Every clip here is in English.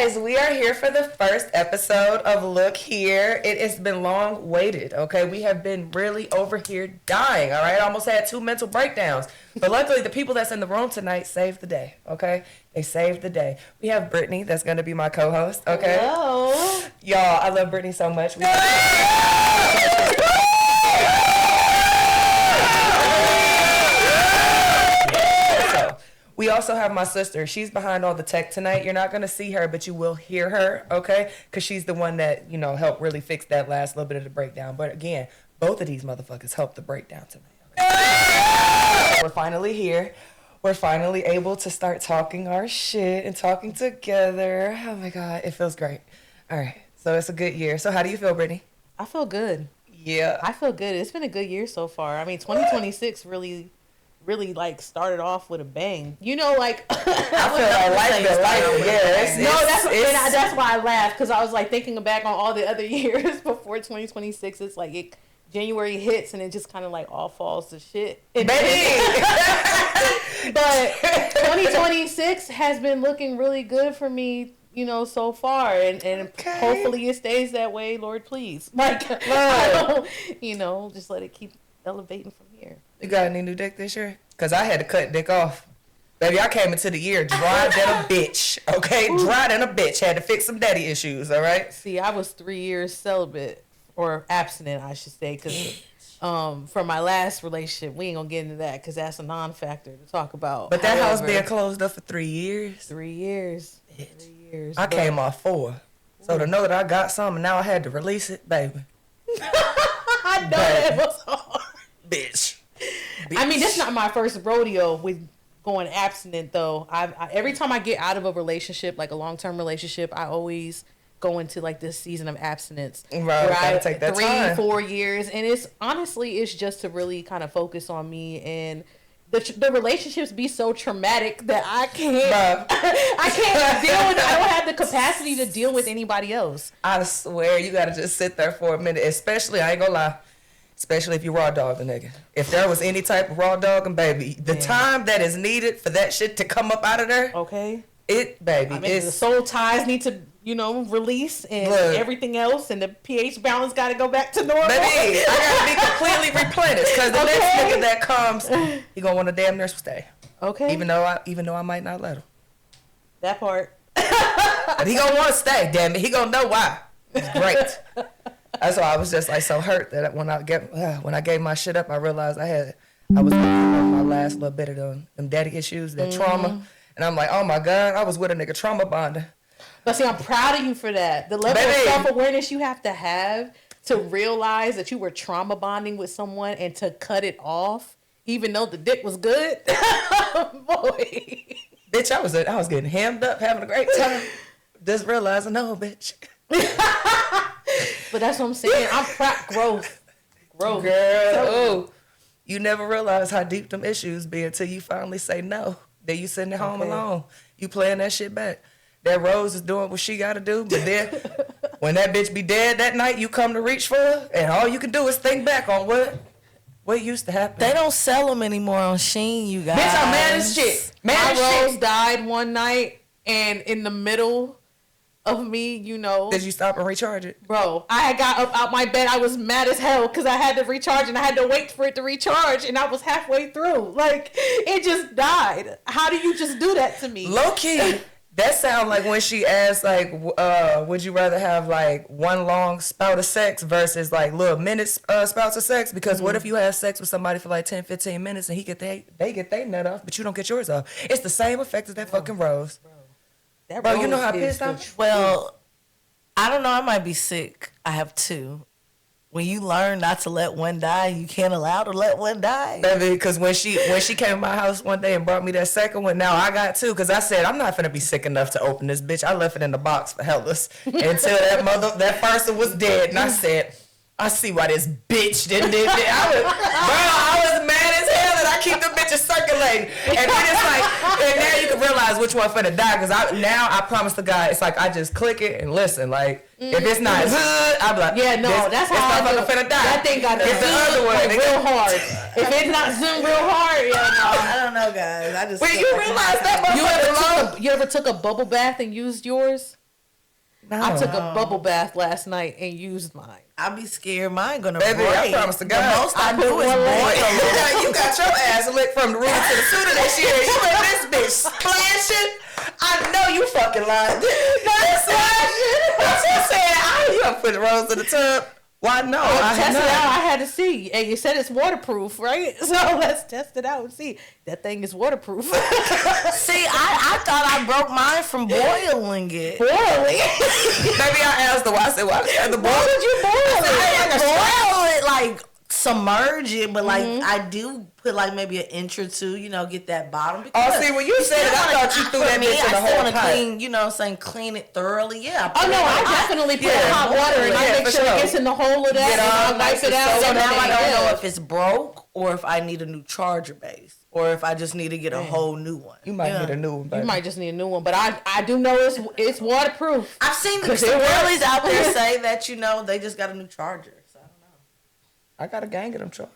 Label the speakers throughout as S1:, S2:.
S1: guys, we are here for the first episode of Look Here. It has been long waited, okay? We have been really over here dying, all right? I almost had 2 mental breakdowns. But luckily, the people that's in the room tonight saved the day, okay? They saved the day. We have Brittany, that's going to be my co-host, okay?
S2: Hello.
S1: Y'all, I love Brittany so much. We also have my sister. She's behind all the tech tonight. You're not going to see her, but you will hear her, okay? Because she's the one that, you know, helped really fix that last little bit of the breakdown. But again, both of these motherfuckers helped the breakdown tonight. Okay? We're finally here. We're finally able to start talking our shit and talking together. Oh, my God. It feels great. All right. So it's a good year. So how do you feel, Brittany?
S2: I feel good.
S1: Yeah.
S2: I feel good. It's been a good year so far. I mean, 2026 really like started off with a bang. You know, like
S1: I feel like
S2: that's why I laughed, because I was like thinking back on all the other years before 2026. It's like January hits and it just kind of like all falls to shit. But 2026 has been looking really good for me, you know, so far, and okay. Hopefully it stays that way, Lord, please. Like, you know, just let it keep elevating from here.
S1: You got any new dick this year? Because I had to cut dick off. Baby, I came into the year dry than a bitch, okay? Ooh. Dry than a bitch. Had to fix some daddy issues, all right?
S2: See, I was 3 years celibate, or abstinent, I should say, because from my last relationship, we ain't going to get into that because that's a non-factor to talk about.
S1: But that house being closed up for 3 years?
S2: 3 years.
S1: Bitch.
S2: 3 years.
S1: I came off 4. So to know that I got some and now I had to release it, baby.
S2: I know that was hard.
S1: Bitch.
S2: I mean, that's not my first rodeo with going abstinent, though. I every time I get out of a relationship, like a long-term relationship, I always go into like this season of abstinence.
S1: Right, gotta take that
S2: 3-4 years, and it's just to really kind of focus on me, and the relationships be so traumatic that I can't deal with it. I don't have the capacity to deal with anybody else.
S1: I swear, you gotta just sit there for a minute, especially, I ain't gonna lie, especially if you raw dog the nigga. If there was any type of raw dogging, baby, the time that is needed for that shit to come up out of there,
S2: okay,
S1: baby,
S2: I mean, the soul ties need to, you know, release, and everything else, and the pH balance got to go back to normal.
S1: Baby, I got to be completely replenished, because the next nigga that comes, he gonna want to damn near stay.
S2: Okay.
S1: Even though I might not let him.
S2: That part.
S1: But he gonna want to stay. Damn it, he gonna know why. It's great. That's why I was just like so hurt that when I gave my shit up, I realized I was on my last little bit of them daddy issues, that trauma, and I'm like, oh my God, I was with a nigga trauma bonding.
S2: But see, I'm proud of you for that. The level of self-awareness you have to realize that you were trauma bonding with someone and to cut it off, even though the dick was good. Boy.
S1: Bitch, I was getting hammed up, having a great time. Just realizing, no, bitch.
S2: But that's what I'm saying. I'm proud. Growth.
S1: Girl, you never realize how deep them issues be until you finally say no. Then you sitting at home alone. You playing that shit back. That Rose is doing what she got to do, but then when that bitch be dead that night, you come to reach for her, and all you can do is think back on what used to happen.
S3: They don't sell them anymore on Shein, you guys.
S1: Bitch, I'm mad as shit.
S2: Rose died one night, and in the middle of me, you know.
S1: Did you stop and recharge it?
S2: Bro, I had got up out my bed. I was mad as hell because I had to recharge, and I had to wait for it to recharge, and I was halfway through. Like, it just died. How do you just do that to me?
S1: Low key. That sound like when she asked, like, would you rather have, like, one long spout of sex versus, like, little minutes spouts of sex? Because what if you have sex with somebody for, like, 10, 15 minutes and they get their nut off, but you don't get yours off? It's the same effect as that fucking Rose. Bro, you know how pissed I'm?
S3: Well, I don't know. I might be sick. I have 2. When you learn not to let one die, you can't allow to let one die.
S1: Baby, because when she came to my house one day and brought me that second one, now I got 2. Because I said, I'm not finna be sick enough to open this bitch. I left it in the box for hellas until that first one was dead. And I said, I see why this bitch didn't. I was mad as hell that I keep the bitches circulating. And then it's like, and now you can realize which one finna die. Because I promise the guy, it's like I just click it and listen. Like, if it's not, I'm like,
S2: yeah, no, that's how I
S1: finna die.
S2: That thing got
S1: it's the other one,
S2: like real hard. If it's not zoom real hard, yeah, no.
S3: I don't know, guys. I just.
S1: Wait, you realize that
S2: you ever took a bubble bath and used yours?
S1: No.
S2: I took a bubble bath last night and used mine.
S3: I be scared mine gonna
S1: Baby,
S3: break.
S1: I promise to God.
S3: The most I do is boil.
S1: You got your ass licked from the root to the suit of that shit. You let this bitch splashing. I know you fucking lying. Not splashing. She said, you gonna put the rose in the tub. Why no?
S2: I tested it out. I had to see. And you said it's waterproof, right? So let's test it out and see. That thing is waterproof.
S3: See, I thought I broke mine from boiling it.
S2: Boiling?
S1: Maybe I asked why did you boil it?
S3: I boil it, like submerge it, but like I do put like maybe an inch or two, get that bottom.
S1: Oh, see, when you said it, I thought you threw that bitch in the whole pot.
S3: Clean, clean it thoroughly. Yeah.
S2: Oh no, I definitely put hot water and I make sure it gets in the hole of that and I wipe it out.
S3: So now I don't know if it's broke or if I need a new charger base or if I just need to get a whole new one.
S1: You might need a new one, baby.
S2: You might just need a new one, but I do know it's waterproof.
S3: I've seen some girlies out there say that they just got a new charger. So I don't know.
S1: I got a gang of them chargers.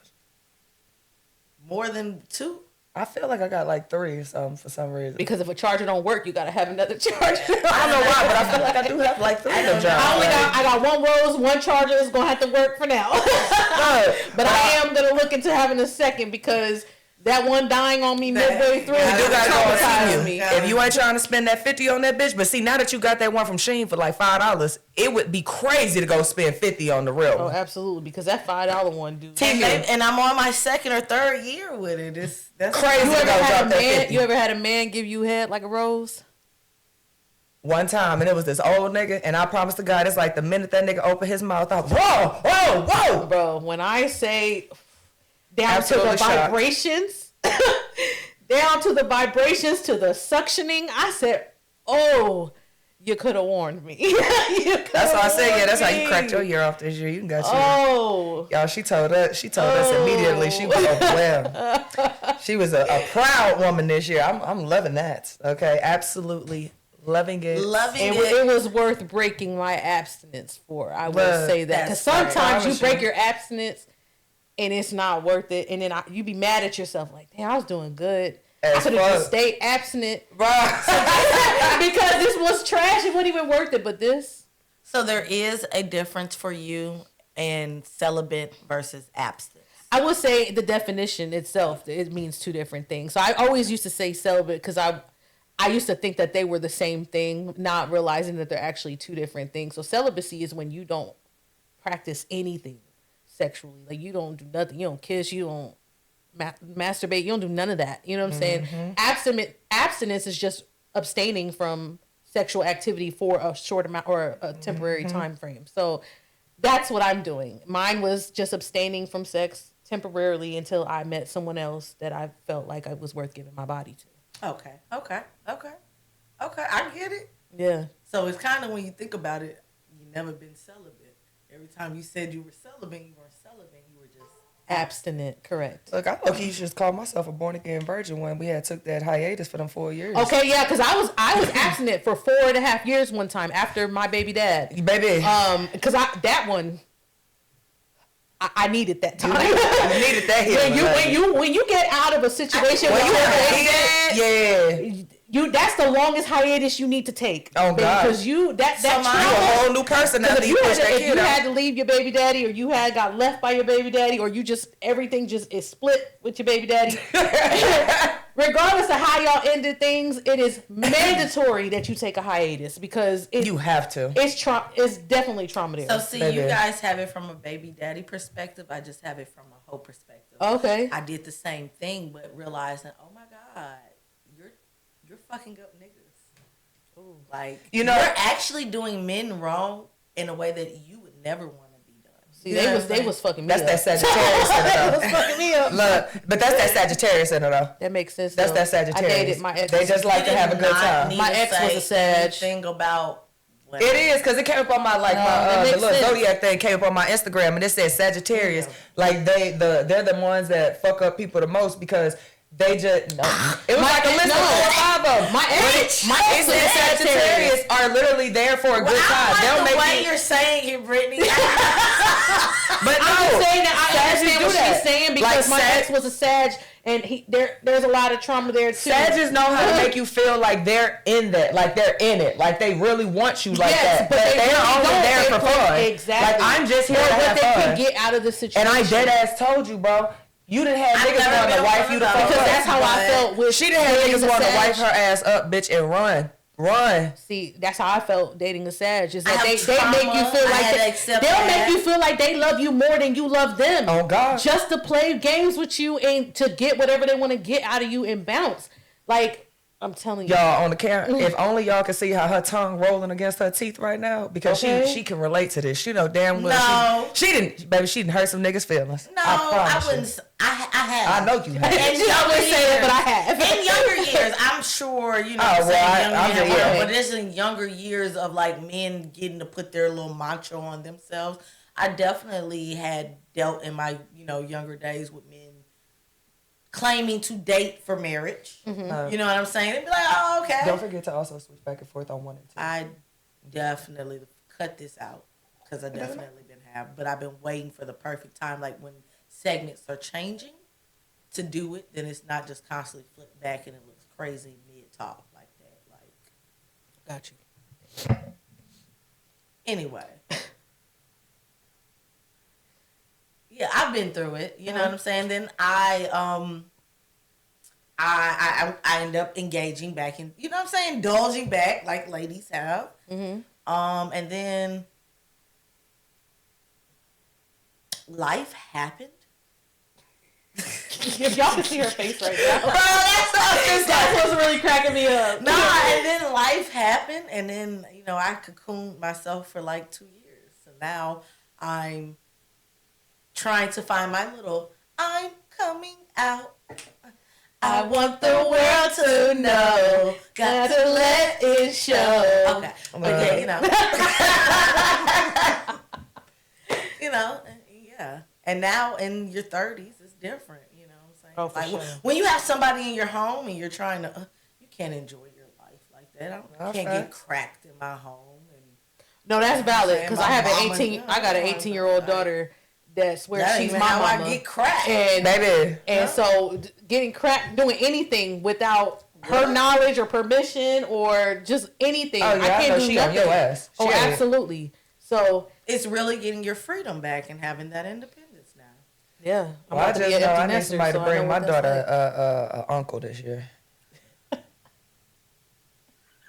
S3: More than 2?
S1: I feel like I got like 3 or something for some reason.
S2: Because if a charger don't work, you gotta have another charger.
S1: I don't know why, but I feel like I do have like 3 of them chargers.
S2: I got one rose, one charger is gonna have to work for now. But I am gonna look into having a second because that one dying on me midway through.
S1: You do gotta go
S2: traumatized
S1: on
S2: me.
S1: If you ain't trying to spend that 50 on that bitch, but see, now that you got that one from Shein for like $5, it would be crazy to go spend 50 on the real
S2: Oh,
S1: one.
S2: absolutely, because that $5 one, dude.
S3: And I'm on my 2nd or 3rd year with it. That's
S1: crazy.
S2: You ever had a man give you head like a rose?
S1: One time, and it was this old nigga, and I promise to God, it's like the minute that nigga opened his mouth, I was, whoa.
S2: Bro, when I say down
S1: Absolutely
S2: to the vibrations, down to the vibrations, to the suctioning, I said, oh, you could have warned me.
S1: That's why I said, that's how you cracked your year off this year. You can got your.
S2: Oh.
S1: Y'all, she told us immediately she was overwhelmed. She was a proud woman this year. I'm loving that. Okay, absolutely loving it.
S2: It was worth breaking my abstinence for. I will say that. Because sometimes you break your abstinence and it's not worth it. And then you be mad at yourself like, damn, I was doing good. I could have just stayed abstinent. Because this was trash. It wasn't even worth it. But this.
S3: So there is a difference for you in celibate versus abstinence.
S2: I would say the definition itself, it means 2 different things. So I always used to say celibate because I used to think that they were the same thing, not realizing that they're actually 2 different things. So celibacy is when you don't practice anything sexually. Like you don't do nothing. You don't kiss. You don't masturbate. You don't do none of that. You know what I'm saying? Abstinence is just abstaining from sexual activity for a short amount or a temporary time frame. So that's what I'm doing. Mine was just abstaining from sex temporarily until I met someone else that I felt like I was worth giving my body to.
S3: Okay. I get it.
S2: Yeah.
S3: So it's kind of when you think about it, you never been celibate. Every time you said you were celibate, you weren't celibate. You were just
S2: abstinent. Correct.
S1: Look, I look, you should just call myself a born again virgin when we had took that hiatus for them 4 years.
S2: Okay, yeah, because I was abstinent for 4.5 years one time after my baby dad.
S1: Baby.
S2: Because I needed that time.
S1: I needed that here.
S2: When you get out of a situation where you have a baby dad, that's the longest hiatus you need to take.
S1: Oh God!
S2: Because that
S1: you're a whole new person now.
S2: If you had to leave your baby daddy, or you had got left by your baby daddy, or you just everything just is split with your baby daddy. Regardless of how y'all ended things, it is mandatory that you take a hiatus because
S1: you have to.
S2: It's definitely trauma there.
S3: So see, you guys have it from a baby daddy perspective. I just have it from a whole perspective.
S2: Okay.
S3: I did the same thing, but realizing, oh my God, you're fucking up niggas. Ooh. Like you're actually doing men wrong in a way that you would never want to be done.
S2: See, they was fucking me
S1: that's
S2: up.
S1: That Sagittarius in it though.
S2: That was fucking me up.
S1: Look, but that's that Sagittarius in it though.
S2: That makes sense.
S1: That's that Sagittarius.
S2: I dated my ex.
S1: They just like to have a good time.
S2: My ex was a Sag.
S3: Thing about.
S1: It is because it came up on my the little zodiac thing came up on my Instagram and it said Sagittarius. Yeah. Like they're the ones that fuck up people the most because They just no. It was like a list of 4 or 5 of them.
S2: My ex
S1: and Sagittarius are literally there for a good time.
S3: They'll
S1: make
S3: the way you're saying it, Brittany.
S1: But
S2: I'm just saying that I understand what she's saying because my ex was a Sag, and there's a lot of trauma there too.
S1: Sagittarius know how to make you feel like they're in that, like they're in it, like they really want you like that. But they're
S2: really
S1: only there for fun.
S2: Exactly.
S1: Like I'm just here to have
S2: what
S1: fun.
S2: they can get out of the situation.
S1: And I dead ass told you, bro. You done had niggas want to wife you the fuck up.
S2: Because that's how I felt with.
S1: She done had niggas want to wife her ass up, bitch, and run.
S2: See, that's how I felt dating a Sag. Is that they make you feel like they'll make you feel like they love you more than you love them.
S1: Oh God.
S2: Just to play games with you and to get whatever they want to get out of you and bounce. Like, I'm telling
S1: y'all on the camera, if only y'all could see how her tongue rolling against her teeth right now, because she can relate to this. She know damn well she didn't hurt some niggas' feelings.
S3: No, I wouldn't. I have.
S1: I know you have.
S2: And she always say it, but I have.
S3: In younger years, I'm sure, you know what I'm saying, but it's in younger years of like men getting to put their little macho on themselves. I definitely had dealt in my, younger days with men claiming to date for marriage. Mm-hmm. You know what I'm saying? They'd be like, oh, okay.
S1: Don't forget to also switch back and forth on 1 and 2.
S3: I definitely cut this out because I definitely but I've been waiting for the perfect time. Like when segments are changing to do it, then it's not just constantly flipped back and it looks crazy mid-talk like that. Like,
S2: got you.
S3: Anyway. Yeah, I've been through it. You know what I'm saying? Then I end up engaging back in, you know what I'm saying, indulging back like ladies have. Mm-hmm. And then life happened.
S2: If y'all can see her face right now, bro, that's what's really cracking me up.
S3: And then life happened, and then I cocooned myself for like 2 years. So now I'm trying to find my little, I'm coming out. I want the world to know. Got to let it show. Okay. But yeah. And now in your 30s, it's different. You know what I'm saying?
S2: Oh, for sure.
S3: When you have somebody in your home and you're trying to, you can't enjoy your life like that. I can't get cracked in my home.
S2: No, that's valid because I got an 18-year-old daughter that swears she's my mama.
S3: I get cracked,
S2: and so getting cracked, doing anything without her knowledge or permission or just anything.
S1: Oh, yeah, I can't do nothing. Your ass.
S2: Oh, absolutely. So
S3: it's really getting your freedom back and having that independence now.
S2: Yeah,
S1: I just know I need somebody to bring my daughter an uncle this year.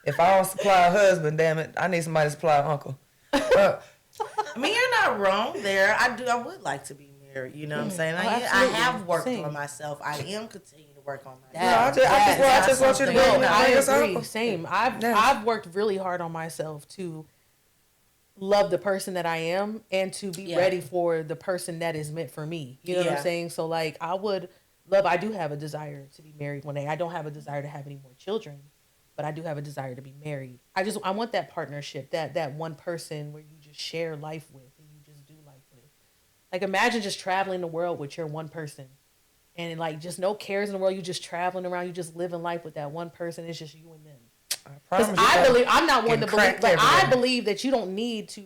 S1: If I don't supply a husband, damn it, I need somebody to supply an uncle.
S3: I mean, you're not wrong there. I would like to be married. You know what I'm saying? I have worked on myself. I am continuing to work on myself.
S1: I just want you to be
S2: I agree. Same. I've worked really hard on myself to love the person that I am and to be ready for the person that is meant for me. You know what I'm saying? So like I do have a desire to be married one day. I don't have a desire to have any more children, but I do have a desire to be married. I want that partnership, that one person where you just share life with and you just do life with. Like imagine just traveling the world with your one person and like just no cares in the world. You just traveling around, you just living life with that one person. It's just you and them. Because I'm not one to believe, but I believe that you don't need to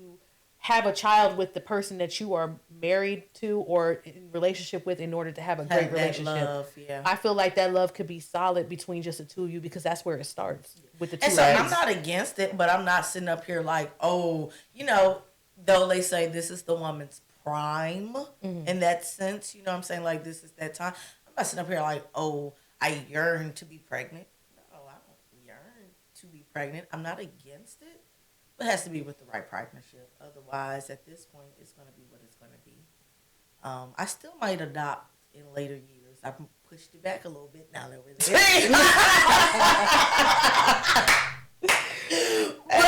S2: have a child with the person that you are married to or in relationship with in order to have a great relationship.
S3: Love,
S2: I feel like that love could be solid between just the two of you because that's where it starts with the two.
S3: And so I'm not against it, but I'm not sitting up here like, though they say this is the woman's prime in that sense, you know what I'm saying? Like this is that time. I'm not sitting up here like, I yearn to be pregnant. No, I don't yearn to be pregnant. I'm not against it. It has to be with the right partnership. Otherwise, at this point, it's going to be what it's going to be. I still might adopt in later years. I've pushed it back a little bit now that we're there. But,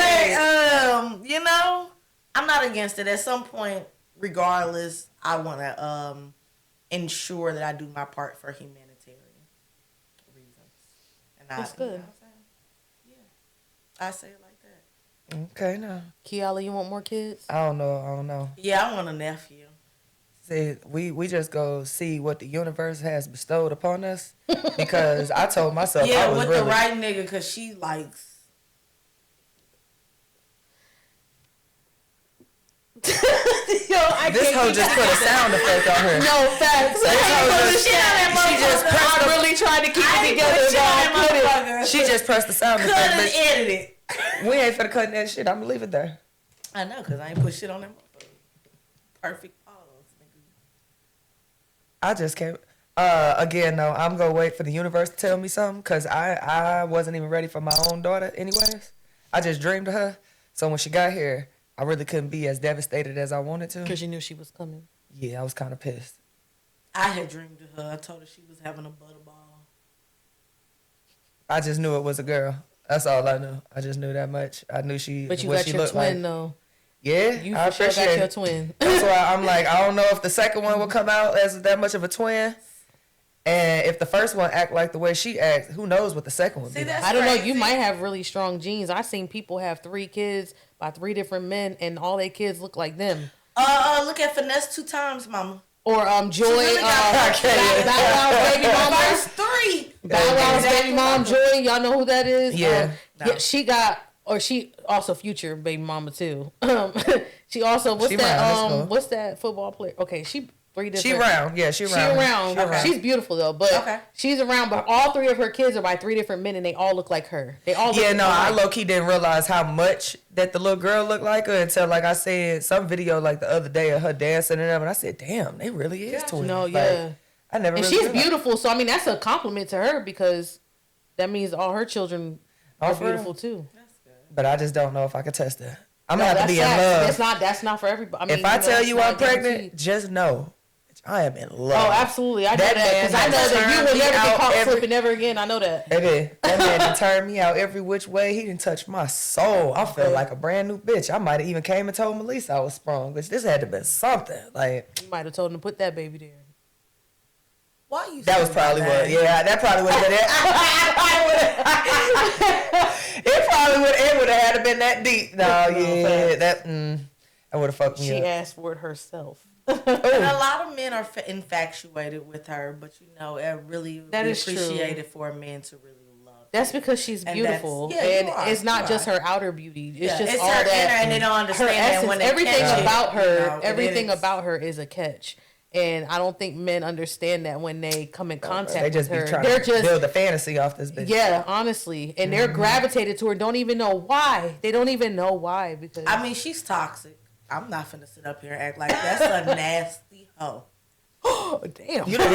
S3: I'm not against it. At some point, regardless, I want to ensure that I do my part for humanitarian reasons. And
S2: that's good.
S3: You know what I'm saying? Yeah. I say it like that.
S1: Okay, now.
S2: Kiala, you want more kids?
S1: I don't know.
S3: Yeah, I want a nephew.
S1: See, we just go see what the universe has bestowed upon us because I told myself I was
S3: with
S1: really,
S3: the right nigga because she likes.
S2: Yo,
S1: this hoe just put a sound effect on her.
S2: No facts.
S1: She just pressed
S2: I'm really trying to keep it together.
S1: She just pressed the sound
S3: Cut
S1: effect.
S3: and edit it.
S1: We ain't finna cut that shit. I'm gonna leave it there.
S3: I know, because I ain't put shit on that motherfucker. Perfect pause, nigga.
S1: I just can't. Again, no, I'm gonna wait for the universe to tell me something because I wasn't even ready for my own daughter anyways. I just dreamed of her. So when she got here, I really couldn't be as devastated as I wanted to.
S2: Because you knew she was coming.
S1: Yeah, I was kind of pissed.
S3: I had dreamed of her. I told her she was having a butterball.
S1: I just knew it was a girl. That's all I knew. I just knew that much. I knew she.
S2: But you
S1: what
S2: got
S1: she
S2: your
S1: looked
S2: twin,
S1: like.
S2: though.
S1: Yeah,
S2: You
S1: I
S2: for sure
S1: appreciate
S2: got your
S1: it.
S2: twin.
S1: That's why I'm like, I don't know if the second one will come out as that much of a twin. And if the first one act like the way she acts, who knows what the second one
S3: See,
S1: be.
S3: that's
S2: I don't know.
S3: crazy.
S2: You might have really strong genes. I seen people have 3 kids by 3 different men, and all their kids look like them.
S3: Look at Finesse 2 times, mama.
S2: Or Joy,
S3: really got
S2: Bow Wow's baby mama.
S3: First 3.
S2: Bow Wow's baby mom, Joy. Y'all know who that is?
S1: Yeah.
S3: No.
S2: She got, or she also Future baby mama too. She also
S1: She round, that's cool.
S2: what's that football player? Okay, she 3 different.
S1: She round. Yeah, she
S2: She
S1: round.
S2: around.
S3: Okay.
S2: She's beautiful though, but
S3: Okay.
S2: she's around. But all 3 of her kids are by 3 different men, and they all look like her. They all look
S1: Yeah, no, I
S2: alike.
S1: low key didn't realize how much that the little girl looked like her until, like I said, some video like the other day of her dancing and everything. I said, damn, they really is twins.
S2: No,
S1: Like,
S2: yeah.
S1: I never.
S2: And
S1: really
S2: she's
S1: realized.
S2: beautiful, so I mean that's a compliment to her because that means all her children
S1: Oh,
S2: are
S1: for real?
S2: beautiful too.
S1: But I just don't know if I could test it. I'm
S2: No,
S1: gonna have to
S2: that's
S1: be in
S2: sad.
S1: love.
S2: That's not for everybody. I mean,
S1: If I
S2: you know,
S1: tell
S2: it's
S1: you
S2: not
S1: I'm pregnant,
S2: guaranteed.
S1: just know I am in love.
S2: Oh, absolutely. I know
S1: That
S2: that
S1: man
S2: because I know
S1: has
S2: that you
S1: turned
S2: will
S1: me
S2: never get
S1: out
S2: caught
S1: every-
S2: slipping ever again. I know that.
S1: Baby, that man done turned me out every which way. He didn't touch my soul. I felt like a brand new bitch. I might have even came and told Melissa I was sprung, bitch. This had to been something. Like
S2: You might have told him to put that baby there.
S3: Why you
S1: that was
S3: say
S1: probably
S3: that?
S1: what. Yeah, that probably would have been it. It would have had to been that deep. No, yeah, that would have fucked me
S2: She
S1: up.
S2: asked for it herself.
S3: And a lot of men are infatuated with her, but you know, it really would
S2: That
S3: be
S2: is true.
S3: appreciated for a man to really love.
S2: That's because she's
S3: And
S2: beautiful,
S3: that's- yeah,
S2: and
S3: you are,
S2: it's not
S3: you
S2: just
S3: are.
S2: her outer beauty. It's
S3: Yeah,
S2: just
S3: it's
S2: all
S3: her
S2: that.
S3: inner, and they don't
S2: Her
S3: understand that
S2: essence,
S3: when they
S2: everything
S3: catch it,
S2: about her,
S3: you know,
S2: everything
S3: it's-
S2: about her is a catch. And I don't think men understand that when they come in contact
S1: They just
S2: with
S1: be
S2: her.
S1: trying
S2: They're
S1: to
S2: just
S1: build a fantasy off this bitch.
S2: yeah, honestly, and they're gravitated to her. Don't even know why. They don't even know why because
S3: I mean, she's toxic. I'm not finna sit up here and act like that's a nasty hoe.
S2: oh damn,
S1: You don't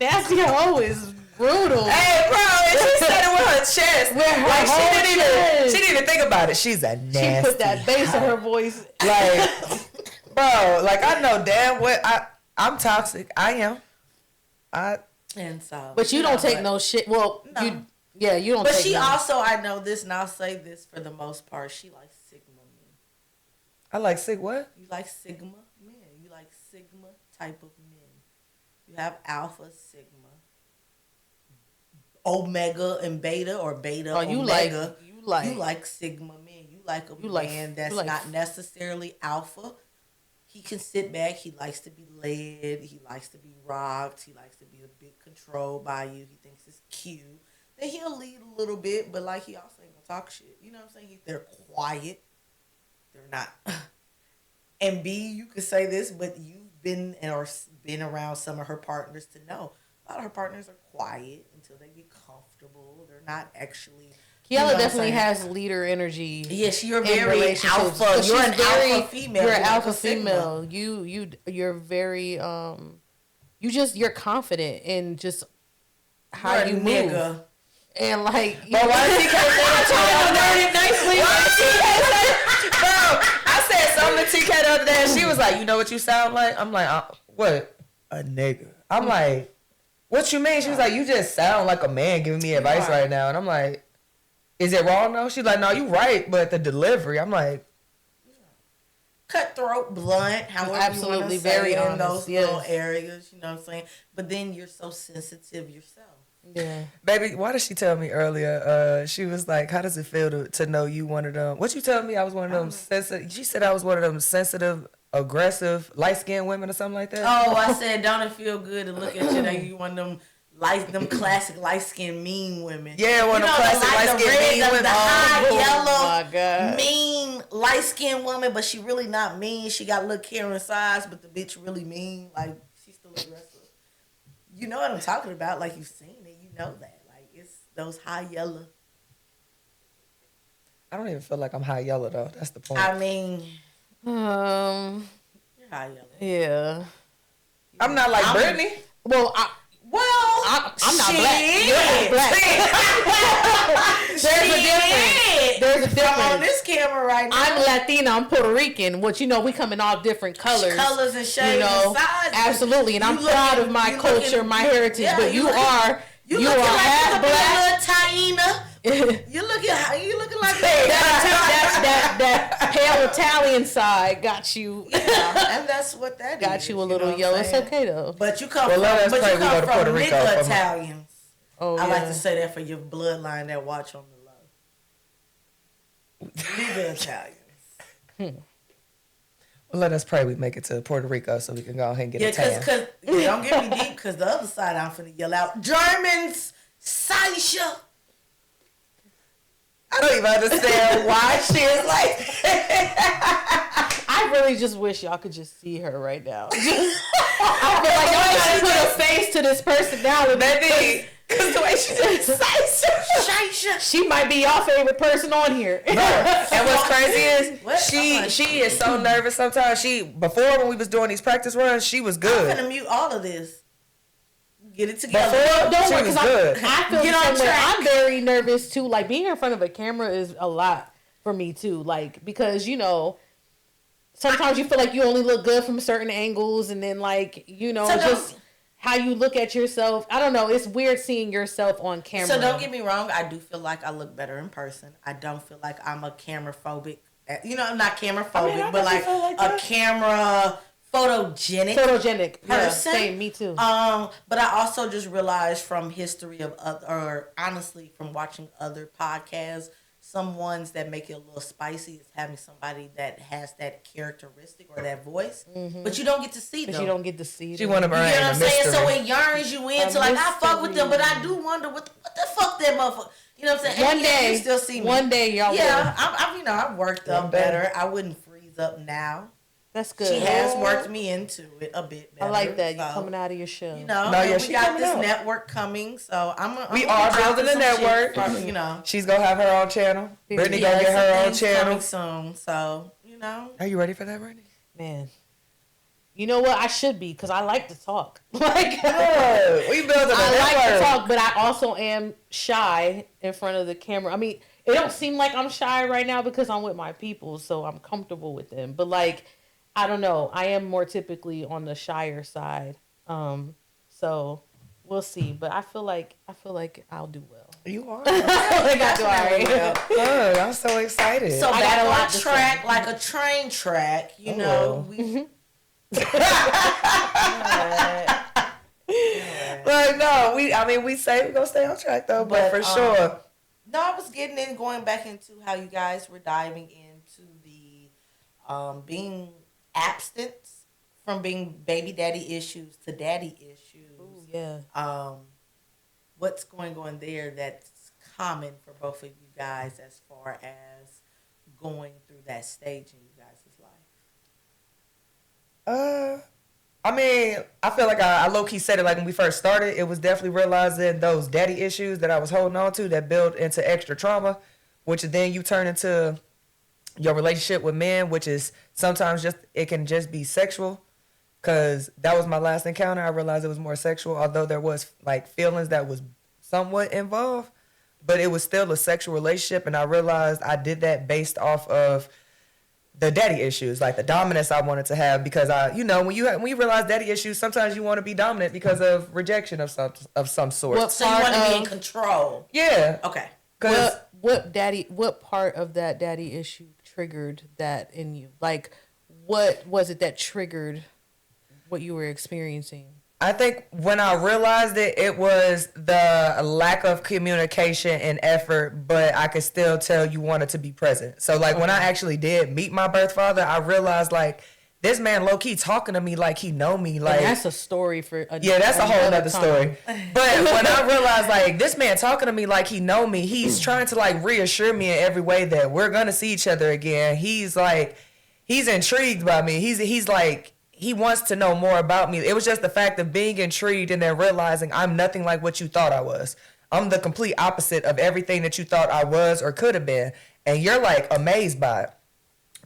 S2: nasty hoe is brutal.
S1: Hey, bro, and she said it with her chest.
S2: With her
S1: like
S2: whole
S1: she didn't even think about it. She's a nasty.
S2: She put that bass in her voice.
S1: Like, bro, like I know damn what I'm toxic. I am.
S3: And so,
S2: But you don't take no shit. Well,
S3: No.
S2: you don't.
S3: But
S2: take
S3: she
S2: no.
S3: also, I know this, and I'll say this for the most part, she likes Sigma men.
S1: I like sick what?
S3: You like Sigma men. You like Sigma type of men. You have Alpha, Sigma, Omega, and Beta, or Beta,
S2: Oh,
S3: Omega.
S2: you like
S3: You like Sigma men. You like a
S2: You like-
S3: man that's
S2: you like-
S3: not necessarily alpha. He can sit back. He likes to be led. He likes to be rocked. He likes to be a bit controlled by you. He thinks it's cute. Then he'll lead a little bit, but like he also ain't gonna talk shit. You know what I'm saying? They're quiet. They're not. And B, you could say this, but you've been around some of her partners to know. A lot of her partners are quiet until they get comfortable. They're not actually.
S2: Kiala
S3: you know what I'm
S2: definitely
S3: saying?
S2: has leader energy.
S3: Yes, you're
S2: in
S3: very
S2: relationships.
S3: alpha.
S2: But
S3: You're
S2: she's
S3: an alpha female.
S2: You're an
S3: like
S2: alpha
S3: a Sigma.
S2: female. You're very you're confident in just how
S3: You're a
S2: you move.
S3: nigga.
S2: And like
S1: But why did she can't say that to her? Bro, I said something to TK the other day, and she was like, "You know what you sound like?" I'm like, "What? A nigga?" I'm like, "What you mean?" She was like, "You just sound like a man giving me advice right now," and I'm like, "Is it wrong though?" She's like, "No, you right, but the delivery." I'm like,
S3: Cutthroat, blunt, however
S2: Absolutely,
S3: you want to say
S2: very
S3: in
S2: honest,
S3: those
S2: yes.
S3: little areas, you know what I'm saying? But then you're so sensitive yourself.
S2: Yeah.
S1: Baby, why did she tell me earlier? She was like, how does it feel to know you one of them? What you tell me? I was one of them sensitive. She said I was one of them sensitive, aggressive, light-skinned women or something like that.
S3: Oh, I said, don't it feel good to look at you like you one of them classic light-skinned mean women.
S1: Yeah, one of them classic light-skinned mean women.
S3: The high
S2: my God.
S3: yellow, mean, light-skinned woman, but she really not mean. She got a little Karen size, but the bitch really mean. Like, she's still aggressive. You know what I'm talking about. Like, you've seen it. You know that. Like, it's those high yellow.
S1: I don't even feel like I'm high yellow, though. That's the point.
S3: I mean,
S2: Um.
S3: you're high yellow.
S2: Yeah.
S1: I'm not like Brittany.
S2: Well, I'm not black. You're black. There's a difference. There's a difference.
S3: I'm on this camera right now.
S2: I'm Latina. I'm Puerto Rican. Which, you know, we come in all different colors.
S3: Colors and shades,
S2: you know,
S3: and sizes.
S2: Absolutely. And I'm proud of my culture, my heritage.
S3: Yeah,
S2: but you are
S3: like
S2: half black.
S3: Taina. You looking like
S2: that pale Italian side got you.
S3: Yeah, and that's what that
S2: got
S3: is.
S2: you a little yellow. It's okay though.
S3: But you come
S1: Well,
S3: from
S1: Puerto Rico
S3: nigga Italians.
S2: Oh,
S3: I
S2: yeah.
S3: like to say that for your bloodline that watch on the low. Nigga Italians.
S1: Well, let us pray we make it to Puerto Rico so we can go ahead and get a tan.
S3: Cause don't get me deep, cause the other side I'm finna yell out Germans, Saisha.
S1: I don't even understand why she is like.
S2: I really just wish y'all could just see her right now. I feel like y'all gotta put a face to this personality.
S1: Baby, because the way she just Saisha.
S2: She might be your favorite person on here.
S1: And what's crazy
S3: What?
S1: is she is so nervous sometimes. Before when we was doing these practice runs, she was
S3: I'm
S1: good.
S3: finna mute all of this. Get it together.
S1: Before,
S2: Don't
S1: she
S2: worry,
S1: was
S2: because
S1: good.
S2: I feel
S3: Get
S2: the
S3: on
S2: same way.
S3: track.
S2: I'm very nervous too. Like being in front of a camera is a lot for me too. Like because you know, sometimes you feel like you only look good from certain angles, and then like you know,
S3: So
S2: just how you look at yourself. I don't know. It's weird seeing yourself on camera.
S3: So don't get me wrong. I do feel like I look better in person. I don't feel like I'm a camera phobic. You know, I'm not camera phobic,
S1: I
S3: but like
S1: feel like
S3: a
S1: that.
S3: camera photogenic
S2: photogenic yeah,
S3: person.
S2: same, me too.
S3: But I also just realized from history of other, or honestly from watching other podcasts, some ones that make it a little spicy is having somebody that has that characteristic or that voice, but you don't get to see them.
S2: But you don't get to see.
S1: She
S2: them.
S1: want to
S3: You know
S1: bring
S3: what I'm
S1: a
S3: saying? So
S1: mystery.
S3: it yearns you into like I fuck with them, but I do wonder what the fuck that motherfucker. You know what I'm saying?
S2: One
S3: And yet
S2: day,
S3: you still see me.
S2: One day, y'all.
S3: Yeah,
S2: will.
S3: I'm you know I've worked
S1: One
S3: up
S1: day.
S3: better. I wouldn't freeze up now.
S2: That's good.
S3: She has worked me into it a bit better.
S2: I like that. You're
S3: so,
S2: coming out of your shell.
S3: You know,
S1: No,
S3: and
S1: yeah,
S3: we
S1: she
S3: got
S1: coming
S3: this
S1: out.
S3: network coming, so
S1: We are building a network.
S3: You know,
S1: She's gonna have her own channel. Brittany
S3: yeah,
S1: gonna get her own
S3: some things
S1: channel.
S3: coming soon. So you know,
S1: Are you ready for that, Brittany?
S2: Man. You know what? I should be because I like to talk. Like
S1: Good. We building a
S2: I like to
S1: network.
S2: talk, but I also am shy in front of the camera. I mean, it don't seem like I'm shy right now because I'm with my people, so I'm comfortable with them. But like, I don't know. I am more typically on the shyer side. So we'll see. But I feel like I'll do well.
S1: You are.
S2: I got to do all right.
S1: Good. I'm so excited.
S3: so
S2: I
S3: back
S2: got a lot
S3: on
S2: to
S3: track,
S2: say.
S3: like a train track. You know, we.
S1: Like no, we say we're gonna stay on track though, but for sure.
S3: No, I was going back into how you guys were diving into the being absent from being baby daddy issues to daddy issues.
S2: Ooh, yeah.
S3: What's going on there that's common for both of you guys as far as going through that stage in you guys' life?
S1: I feel like I low-key said it like when we first started. It was definitely realizing those daddy issues that I was holding on to that built into extra trauma, which then you turn into your relationship with men, which is sometimes it can just be sexual. Because that was my last encounter. I realized it was more sexual, although there was like feelings that was somewhat involved. But it was still a sexual relationship, and I realized I did that based off of the daddy issues, like the dominance I wanted to have, because when you realize daddy issues, sometimes you want to be dominant because of rejection of some sort.
S2: What
S3: So you want to be in control.
S1: Yeah.
S3: Okay.
S1: Because
S2: What part of that daddy issue triggered that in you? Like, what was it that triggered what you were experiencing?
S1: I think when I realized it, it was the lack of communication and effort, but I could still tell you wanted to be present. So, like, when I actually did meet my birth father, I realized, like, this man low-key talking to me like he know me. Like,
S2: and that's a story for
S1: that's a whole other story. But when I realized, like, this man talking to me like he know me, he's trying to, like, reassure me in every way that we're going to see each other again. He's, like, he's intrigued by me. He's like, he wants to know more about me. It was just the fact of being intrigued and then realizing I'm nothing like what you thought I was. I'm the complete opposite of everything that you thought I was or could have been. And you're, like, amazed by it.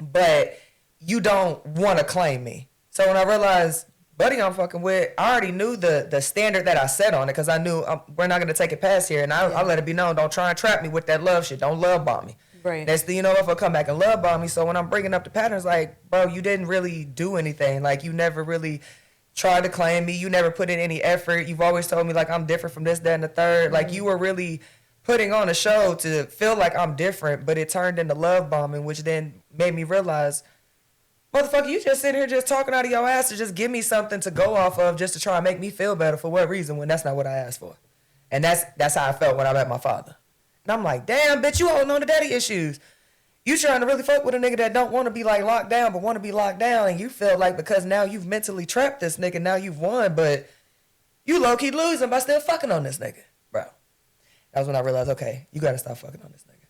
S1: But you don't want to claim me. So when I realized, buddy, I'm fucking with, I already knew the standard that I set on it because I knew we're not going to take it past here. And I let it be known, don't try and trap me with that love shit. Don't love bomb me.
S2: Right.
S1: That's the, if I come back and love bomb me. So when I'm bringing up the patterns, like, bro, you didn't really do anything. Like, you never really tried to claim me. You never put in any effort. You've always told me, like, I'm different from this, that, and the third. Like, you were really putting on a show to feel like I'm different, but it turned into love bombing, which then made me realize, motherfucker, you just sitting here just talking out of your ass to just give me something to go off of just to try and make me feel better. For what reason? When that's not what I asked for. And that's how I felt when I met my father. And I'm like, damn, bitch, you holding on to daddy issues. You trying to really fuck with a nigga that don't want to be like locked down, but want to be locked down. And you feel like because now you've mentally trapped this nigga, now you've won, but you low-key losing by still fucking on this nigga. Bro, that was when I realized, okay, you got to stop fucking on this nigga.